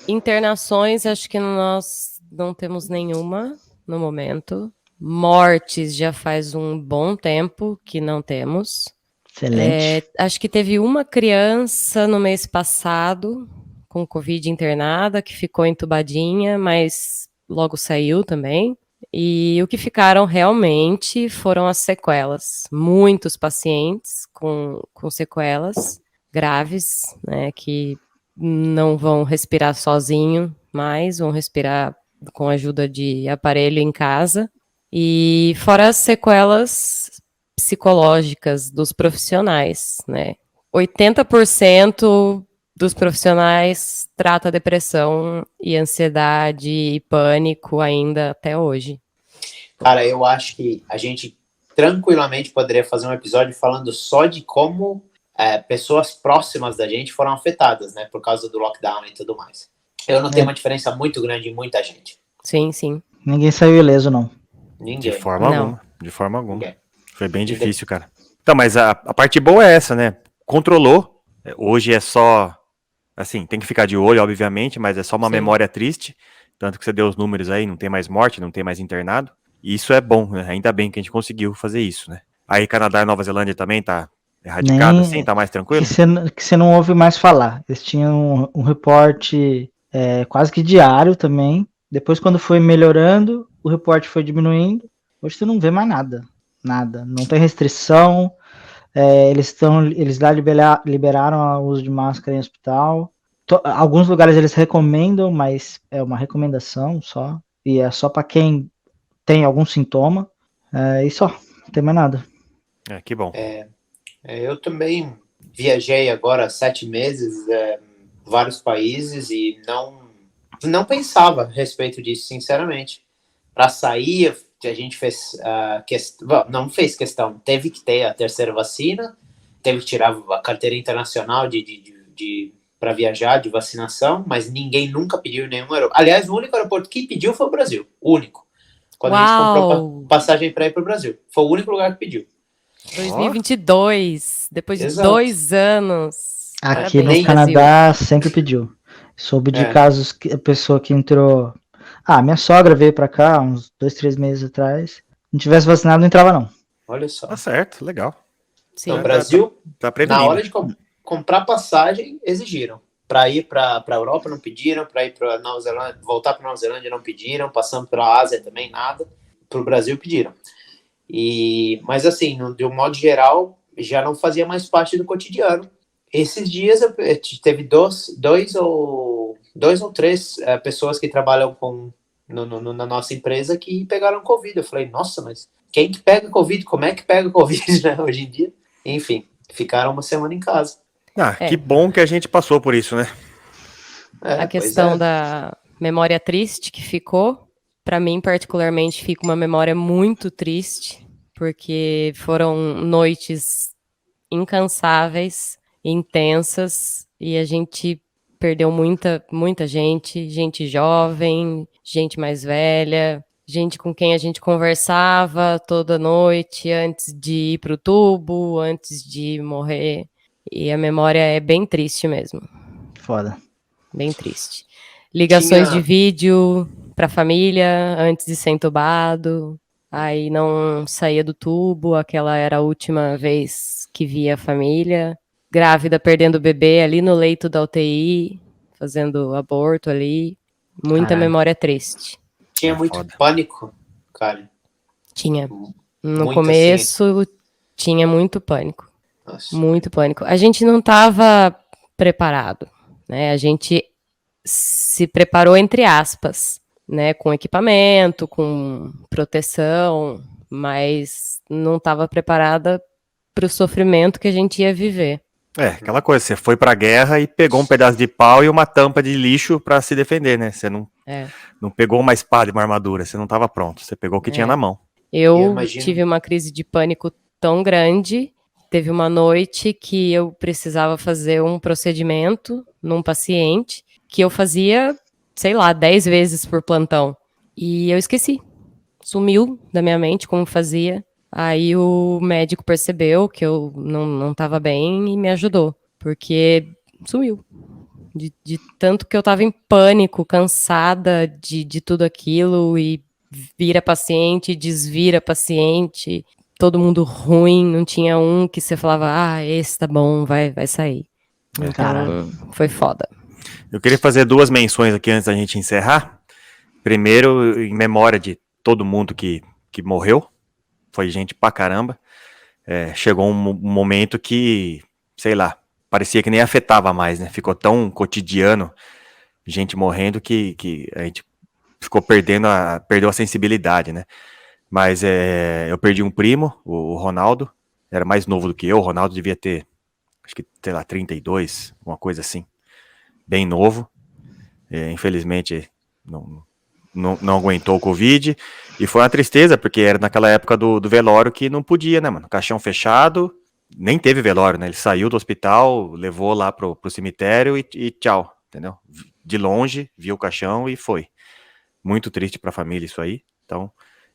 Speaker 4: Internações, acho que nós não temos nenhuma no momento. Mortes já faz um bom tempo que não temos.
Speaker 3: Excelente.
Speaker 4: Acho que teve uma criança no mês passado com Covid internada, que ficou entubadinha, mas logo saiu também. E o que ficaram realmente foram as sequelas. Muitos pacientes com sequelas graves, né, que não vão respirar sozinho mais, vão respirar com a ajuda de aparelho em casa. E fora as sequelas psicológicas dos profissionais, né? 80% dos profissionais trata depressão e ansiedade e pânico ainda até hoje.
Speaker 1: Cara, eu acho que a gente tranquilamente poderia fazer um episódio falando só de como pessoas próximas da gente foram afetadas, né? Por causa do lockdown e tudo mais. Eu não tenho uma diferença muito grande em muita gente.
Speaker 4: Sim, sim.
Speaker 3: Ninguém saiu ileso, não.
Speaker 1: Ninguém.
Speaker 2: De forma
Speaker 4: Não.
Speaker 2: alguma. De forma alguma.
Speaker 1: Ninguém.
Speaker 2: Foi bem difícil, cara. Então, mas a parte boa é essa, né? Controlou. Hoje é só... Assim, tem que ficar de olho, obviamente, mas é só uma
Speaker 4: Sim.
Speaker 2: memória triste. Tanto que você deu os números aí, não tem mais morte, não tem mais internado. E isso é bom, né? Ainda bem que a gente conseguiu fazer isso, né? Aí Canadá e Nova Zelândia também tá erradicado assim, tá mais tranquilo?
Speaker 3: Que você não ouve mais falar. Eles tinham um reporte quase que diário também Depois, quando foi melhorando, o reporte foi diminuindo. Hoje você não vê mais nada. Nada. Não tem restrição. Eles lá liberaram o uso de máscara em hospital. Alguns lugares eles recomendam, mas é uma recomendação só. E é só para quem tem algum sintoma. E só. Não tem mais nada.
Speaker 2: Que bom.
Speaker 1: Eu também viajei agora 7 meses, vários países, e não pensava a respeito disso, sinceramente. Para sair, a gente fez não fez questão, teve que ter a terceira vacina, teve que tirar a carteira internacional para viajar de vacinação, mas ninguém nunca pediu nenhum aeroporto. Aliás, o único aeroporto que pediu foi o Brasil, o único. Quando a gente comprou passagem para ir para o Brasil, foi o único lugar que pediu.
Speaker 4: 2022, depois de
Speaker 1: Exato.
Speaker 4: 2 anos.
Speaker 3: Aqui
Speaker 4: Parabéns,
Speaker 3: no Canadá sempre pediu. Soube de casos que a pessoa que entrou. Minha sogra veio pra cá uns 2, 3 meses atrás. Se não tivesse vacinado, não entrava, não.
Speaker 1: Olha só.
Speaker 2: Tá certo, legal.
Speaker 4: Sim.
Speaker 1: No Brasil,
Speaker 2: tá prevenindo.
Speaker 1: na hora de comprar passagem, exigiram. Para ir para a Europa, não pediram. Para ir para Nova Zelândia, voltar para Nova Zelândia, não pediram. Passando pela Ásia também, nada. Para o Brasil, pediram. Mas, assim, de um modo geral, já não fazia mais parte do cotidiano. Esses dias, teve dois ou 3 pessoas que trabalham na nossa empresa que pegaram Covid. Eu falei, nossa, mas quem que pega Covid? Como é que pega Covid, né, hoje em dia? Enfim, ficaram uma semana em casa.
Speaker 2: Que bom que a gente passou por isso, né?
Speaker 4: A questão da memória triste que ficou, para mim, particularmente, fica uma memória muito triste, porque foram noites incansáveis, intensas, e a gente perdeu muita gente jovem, gente mais velha, gente com quem a gente conversava toda noite antes de ir pro tubo, antes de morrer. E a memória é bem triste mesmo.
Speaker 3: Foda.
Speaker 4: Bem triste. Ligações de vídeo pra família antes de ser entubado. Aí não saía do tubo, aquela era a última vez que via a família. Grávida perdendo o bebê ali no leito da UTI, fazendo aborto ali. Muita memória triste.
Speaker 1: Tinha muito pânico, cara.
Speaker 4: Tinha. No
Speaker 1: Muito
Speaker 4: começo, tinha muito pânico.
Speaker 1: Nossa.
Speaker 4: Muito pânico. A gente não estava preparado, né? A gente se preparou entre aspas, né? Com equipamento, com proteção, mas não estava preparada para o sofrimento que a gente ia viver.
Speaker 2: Aquela coisa, você foi pra guerra e pegou um pedaço de pau e uma tampa de lixo pra se defender, né? Você não pegou uma espada e uma armadura, você não estava pronto, você pegou o que tinha na mão.
Speaker 4: Eu tive uma crise de pânico tão grande. Teve uma noite que eu precisava fazer um procedimento num paciente que eu fazia, sei lá, 10 vezes por plantão. E eu esqueci. Sumiu da minha mente como fazia. Aí o médico percebeu que eu não estava bem e me ajudou. Porque sumiu. De tanto que eu estava em pânico, cansada de tudo aquilo. E vira paciente, desvira paciente. Todo mundo ruim, não tinha um que você falava, esse tá bom, vai sair. Então, foi foda.
Speaker 2: Eu queria fazer 2 menções aqui antes da gente encerrar. Primeiro, em memória de todo mundo que morreu, foi gente pra caramba. Chegou um momento que, sei lá, parecia que nem afetava mais, né? Ficou tão cotidiano, gente morrendo, que a gente ficou perdeu a sensibilidade, né? Mas eu perdi um primo, o Ronaldo, era mais novo do que eu, o Ronaldo devia ter, acho que, sei lá, 32, uma coisa assim, bem novo. Infelizmente, não aguentou o Covid, e foi uma tristeza, porque era naquela época do velório que não podia, né, mano? Caixão fechado, nem teve velório, né? Ele saiu do hospital, levou lá pro cemitério e tchau, entendeu? De longe, viu o caixão e foi. Muito triste pra família isso aí, então...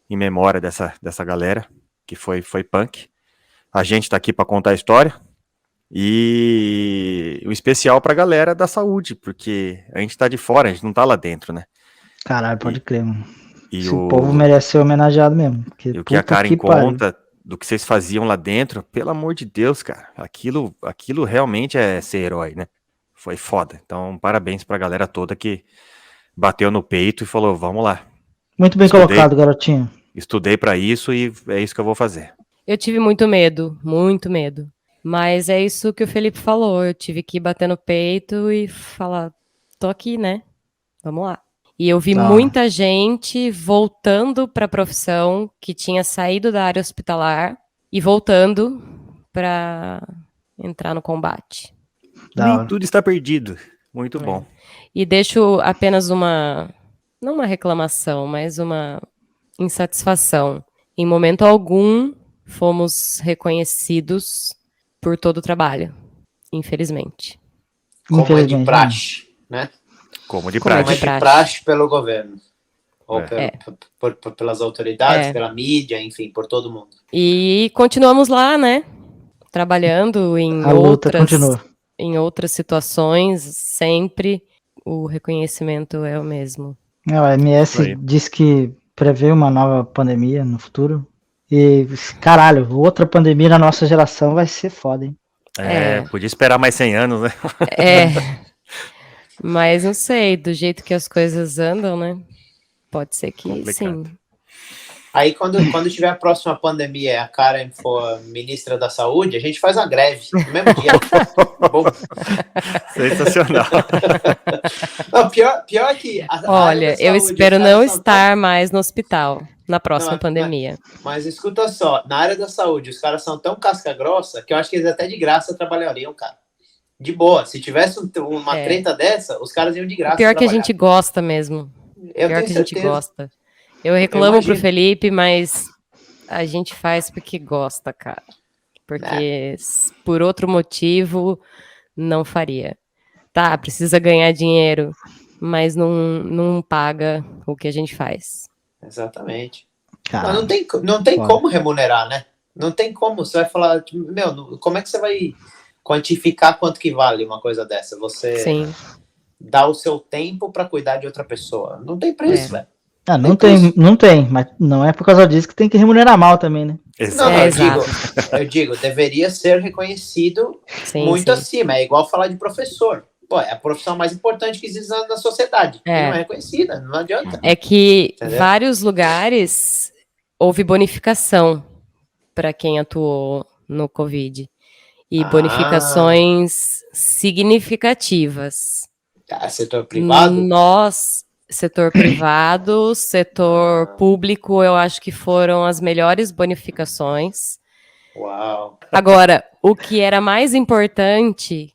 Speaker 2: em memória dessa galera, que foi punk. A gente tá aqui para contar a história, e o especial pra galera da saúde, porque a gente tá de fora, a gente não tá lá dentro, né?
Speaker 3: Caralho, pode crer, mano.
Speaker 2: E
Speaker 3: o povo merece ser homenageado mesmo.
Speaker 2: E o que a Karen conta do que vocês faziam lá dentro, pelo amor de Deus, cara, aquilo realmente é ser herói, né? Foi foda. Então, parabéns pra galera toda que bateu no peito e falou, vamos lá.
Speaker 3: Muito bem
Speaker 2: Estudei.
Speaker 3: colocado, garotinho.
Speaker 2: Estudei pra isso e é isso que eu vou fazer.
Speaker 4: Eu tive muito medo, muito medo. Mas é isso que o Felipe falou. Eu tive que bater no peito e falar, tô aqui, né? Vamos lá. E eu vi
Speaker 3: Tá.
Speaker 4: muita gente voltando para a profissão que tinha saído da área hospitalar e voltando para entrar no combate.
Speaker 3: Da
Speaker 2: Nem
Speaker 3: hora.
Speaker 2: tudo está perdido. Muito bom.
Speaker 4: E deixo apenas não uma reclamação, mas uma insatisfação. Em momento algum, fomos reconhecidos por todo o trabalho, infelizmente.
Speaker 1: Como é de
Speaker 3: Infelizmente,
Speaker 1: praxe, né?
Speaker 2: Como de
Speaker 4: Como é
Speaker 1: Como
Speaker 2: prática.
Speaker 1: é de
Speaker 4: praxe.
Speaker 1: praxe pelo governo. Ou
Speaker 2: É.
Speaker 1: pelas autoridades,
Speaker 4: É.
Speaker 1: pela mídia, enfim, por todo mundo.
Speaker 4: E continuamos lá, né? Trabalhando
Speaker 3: A luta continua.
Speaker 4: em outras situações, sempre o reconhecimento é o mesmo.
Speaker 3: A
Speaker 2: Isso
Speaker 3: OMS
Speaker 2: aí.
Speaker 3: diz que prevê uma nova pandemia no futuro. E, caralho, outra pandemia na nossa geração vai ser foda, hein?
Speaker 2: É,
Speaker 4: É.
Speaker 2: podia esperar mais 100 anos, né?
Speaker 4: É, mas não sei, do jeito que as coisas andam, né? Pode ser que
Speaker 2: Complicado.
Speaker 4: sim.
Speaker 1: Aí, quando tiver a próxima pandemia e a Karen for ministra da Saúde, a gente faz uma greve no mesmo dia. Bom,
Speaker 2: Sensacional.
Speaker 1: não, pior é que a área
Speaker 4: Olha,
Speaker 1: da
Speaker 4: eu
Speaker 1: saúde,
Speaker 4: espero
Speaker 1: os
Speaker 4: não
Speaker 1: caras são
Speaker 4: estar mais no hospital na próxima
Speaker 1: Não,
Speaker 4: pandemia.
Speaker 1: Mas escuta só, na área da saúde, os caras são tão casca grossa que eu acho que eles até de graça trabalhariam, cara. De boa, se tivesse uma
Speaker 4: É.
Speaker 1: treta dessa, os caras iam de graça
Speaker 4: Pior que a
Speaker 1: trabalhar.
Speaker 4: gente gosta mesmo.
Speaker 1: Eu
Speaker 4: Pior
Speaker 1: tenho
Speaker 4: que a gente
Speaker 1: certeza.
Speaker 4: gosta. Eu reclamo pro
Speaker 1: imagino.
Speaker 4: Felipe, mas a gente faz porque gosta, cara. Porque por outro motivo, não faria. Tá, precisa ganhar dinheiro, mas não paga o que a gente faz.
Speaker 1: Exatamente. Mas
Speaker 3: Cara,
Speaker 1: não tem
Speaker 3: foda.
Speaker 1: como remunerar, né? Não tem como. Você vai falar, tipo, como é que você vai quantificar quanto que vale uma coisa dessa? Você
Speaker 4: Sim.
Speaker 1: dá o seu tempo para cuidar de outra pessoa. Não tem preço, velho.
Speaker 3: Ah, não
Speaker 1: Tem
Speaker 3: tem, mas não é por causa disso que tem que remunerar mal também, né?
Speaker 1: Não,
Speaker 2: Exato.
Speaker 1: eu digo, deveria ser reconhecido
Speaker 4: Sim,
Speaker 1: muito
Speaker 4: sim.
Speaker 1: acima. É igual falar de professor. Pô, é a profissão mais importante que existe na sociedade.
Speaker 4: É.
Speaker 1: E não é reconhecida, não adianta.
Speaker 4: É que
Speaker 1: Entendeu?
Speaker 4: vários lugares houve bonificação para quem atuou no Covid. E bonificações significativas.
Speaker 1: Setor privado?
Speaker 4: Nós, setor privado, setor público, eu acho que foram as melhores bonificações.
Speaker 1: Uau.
Speaker 4: Agora, o que era mais importante,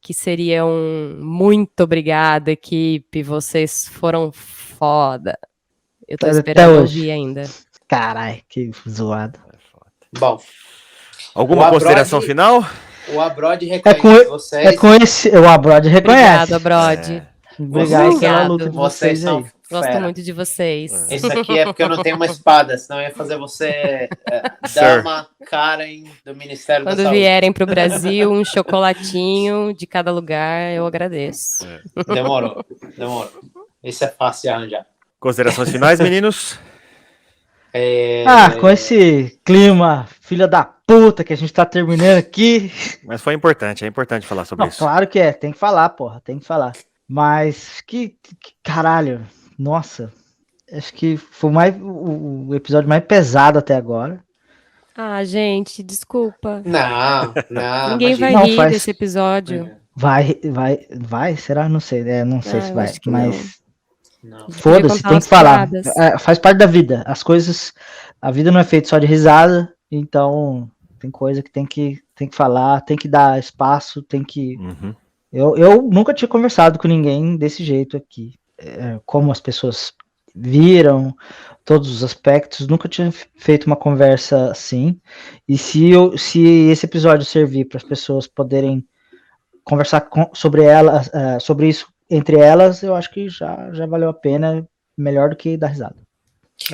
Speaker 4: que seria muito obrigada, equipe, vocês foram foda. Eu tô
Speaker 3: Até
Speaker 4: esperando
Speaker 3: hoje.
Speaker 4: ouvir ainda.
Speaker 3: Caralho, que zoado.
Speaker 1: Bom,
Speaker 2: Alguma
Speaker 1: O
Speaker 2: consideração
Speaker 1: Abrode-
Speaker 2: final?
Speaker 1: o Abrod
Speaker 3: É
Speaker 1: reconhece
Speaker 3: com,
Speaker 1: vocês.
Speaker 3: é com esse. O Abrod reconhece.
Speaker 4: Obrigada, Brod.
Speaker 3: Obrigado
Speaker 1: Vocês-
Speaker 3: pela
Speaker 4: Obrigado.
Speaker 3: luta de
Speaker 1: Vocês
Speaker 3: vocês
Speaker 1: são
Speaker 3: aí.
Speaker 4: Gosto
Speaker 1: fera.
Speaker 4: muito de vocês.
Speaker 1: Isso aqui é porque eu não tenho uma espada, senão eu ia fazer você
Speaker 2: Sir.
Speaker 1: dama Karen do Ministério da
Speaker 4: Quando
Speaker 1: Saúde.
Speaker 4: vierem para o Brasil, um chocolatinho de cada lugar, eu agradeço.
Speaker 1: Demorou. Isso é fácil de arranjar.
Speaker 2: Considerações finais, meninos?
Speaker 3: Com esse clima, filha da puta, que a gente tá terminando aqui.
Speaker 2: Mas foi importante, é importante falar sobre
Speaker 3: Não,
Speaker 2: isso.
Speaker 3: claro que é, tem que falar, porra, tem que falar. Mas que caralho, nossa. Acho que foi o episódio mais pesado até agora.
Speaker 4: Ah, gente, desculpa.
Speaker 1: Não.
Speaker 4: Ninguém vai
Speaker 3: Não,
Speaker 4: rir
Speaker 3: faz-
Speaker 4: desse episódio.
Speaker 3: Vai, será? Não sei, não sei
Speaker 4: Ah,
Speaker 3: se
Speaker 4: eu
Speaker 3: vai,
Speaker 4: acho que
Speaker 3: mas
Speaker 1: Não.
Speaker 3: foda-se,
Speaker 4: contar
Speaker 3: tem
Speaker 4: umas
Speaker 3: que falar.
Speaker 4: piadas.
Speaker 3: Faz parte da vida. As coisas, a vida não é feita só de risada, então tem coisa que tem que falar, tem que dar espaço, tem que.
Speaker 2: Uhum.
Speaker 3: Eu nunca tinha conversado com ninguém desse jeito aqui. Como as pessoas viram, todos os aspectos, nunca tinha feito uma conversa assim. E se esse episódio servir para as pessoas poderem conversar sobre elas, sobre isso entre elas, eu acho que já valeu a pena, melhor do que dar risada.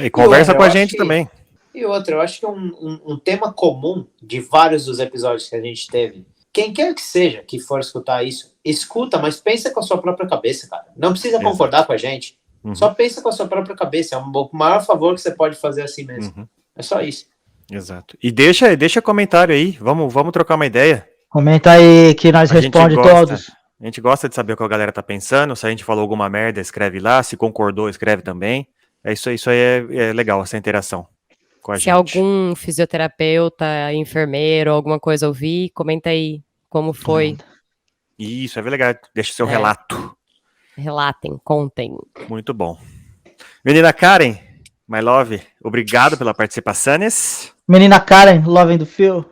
Speaker 2: E conversa
Speaker 1: outra,
Speaker 2: com a
Speaker 1: eu acho
Speaker 2: gente
Speaker 1: que-
Speaker 2: também.
Speaker 1: E outra, eu acho que um tema comum de vários dos episódios que a gente teve, quem quer que seja que for escutar isso, escuta, mas pensa com a sua própria cabeça, cara. Não precisa
Speaker 2: Exato.
Speaker 1: concordar com a gente.
Speaker 2: Uhum.
Speaker 1: Só pensa com a sua própria cabeça. É o maior favor que você pode fazer assim mesmo.
Speaker 2: Uhum.
Speaker 1: É só isso.
Speaker 2: Exato. E deixa comentário aí, vamos trocar uma ideia.
Speaker 3: Comenta aí que nós
Speaker 2: A gente
Speaker 3: responde
Speaker 2: gosta.
Speaker 3: todos.
Speaker 2: A gente gosta de saber o que a galera tá pensando. Se a gente falou alguma merda, escreve lá. Se concordou, escreve também. É isso aí é legal, essa interação com a
Speaker 4: Se
Speaker 2: gente.
Speaker 4: algum fisioterapeuta, enfermeiro, alguma coisa ouvir, comenta aí como foi.
Speaker 2: Isso, é legal. Deixa o seu
Speaker 4: É.
Speaker 2: relato.
Speaker 4: Relatem, contem.
Speaker 2: Muito bom. Menina Karen, my love, obrigado pela participação.
Speaker 3: Menina Karen, Loving do Phil.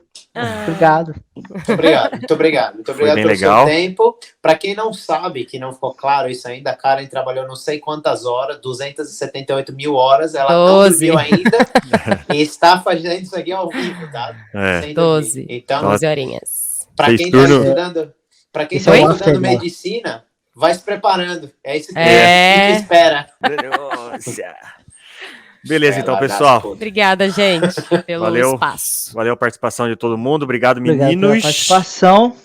Speaker 3: Obrigado.
Speaker 1: Muito obrigado, muito obrigado. Muito obrigado
Speaker 2: bem
Speaker 1: pelo
Speaker 2: legal.
Speaker 1: seu tempo. Para quem não sabe, que não ficou claro isso ainda, a Karen trabalhou não sei quantas horas, 278 mil horas, ela não
Speaker 4: 12.
Speaker 1: dormiu ainda e está fazendo isso aqui ao vivo, tá?
Speaker 2: É.
Speaker 1: Sem dormir.
Speaker 4: 12.
Speaker 1: Então,
Speaker 4: 12 horinhas.
Speaker 1: para
Speaker 2: Fez
Speaker 1: quem está
Speaker 2: turno.
Speaker 1: estudando, para quem
Speaker 3: Esse
Speaker 1: está
Speaker 3: é o
Speaker 1: estudando
Speaker 3: after, né?
Speaker 1: medicina, vai se preparando. É isso que
Speaker 4: É.
Speaker 1: a gente espera.
Speaker 2: Nossa. Beleza, então,
Speaker 1: Vai,
Speaker 2: pessoal.
Speaker 1: vai,
Speaker 4: Obrigada, gente, pelo
Speaker 2: Valeu.
Speaker 4: espaço.
Speaker 2: Valeu a participação de todo mundo. Obrigado,
Speaker 3: Obrigado pela
Speaker 2: meninos.
Speaker 3: participação.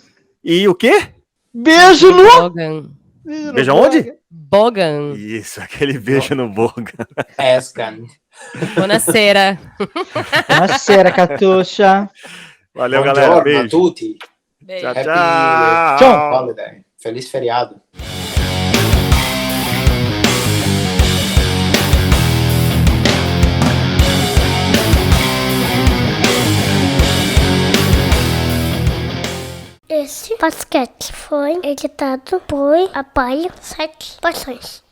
Speaker 2: E o quê?
Speaker 3: Beijo no...
Speaker 4: Bogan.
Speaker 2: Beijo aonde?
Speaker 4: Bogan.
Speaker 2: Isso, aquele beijo no boga.
Speaker 1: Escan.
Speaker 4: Buonasera.
Speaker 3: Buonasera, Catuxa.
Speaker 2: Valeu, galera.
Speaker 1: Buongiorno a
Speaker 2: Beijo.
Speaker 1: tutti.
Speaker 4: Beijo.
Speaker 2: Tchau,
Speaker 1: Happy
Speaker 2: tchau.
Speaker 1: holiday. Feliz feriado.
Speaker 8: Esse basquete foi editado por Apaio 7 Porções.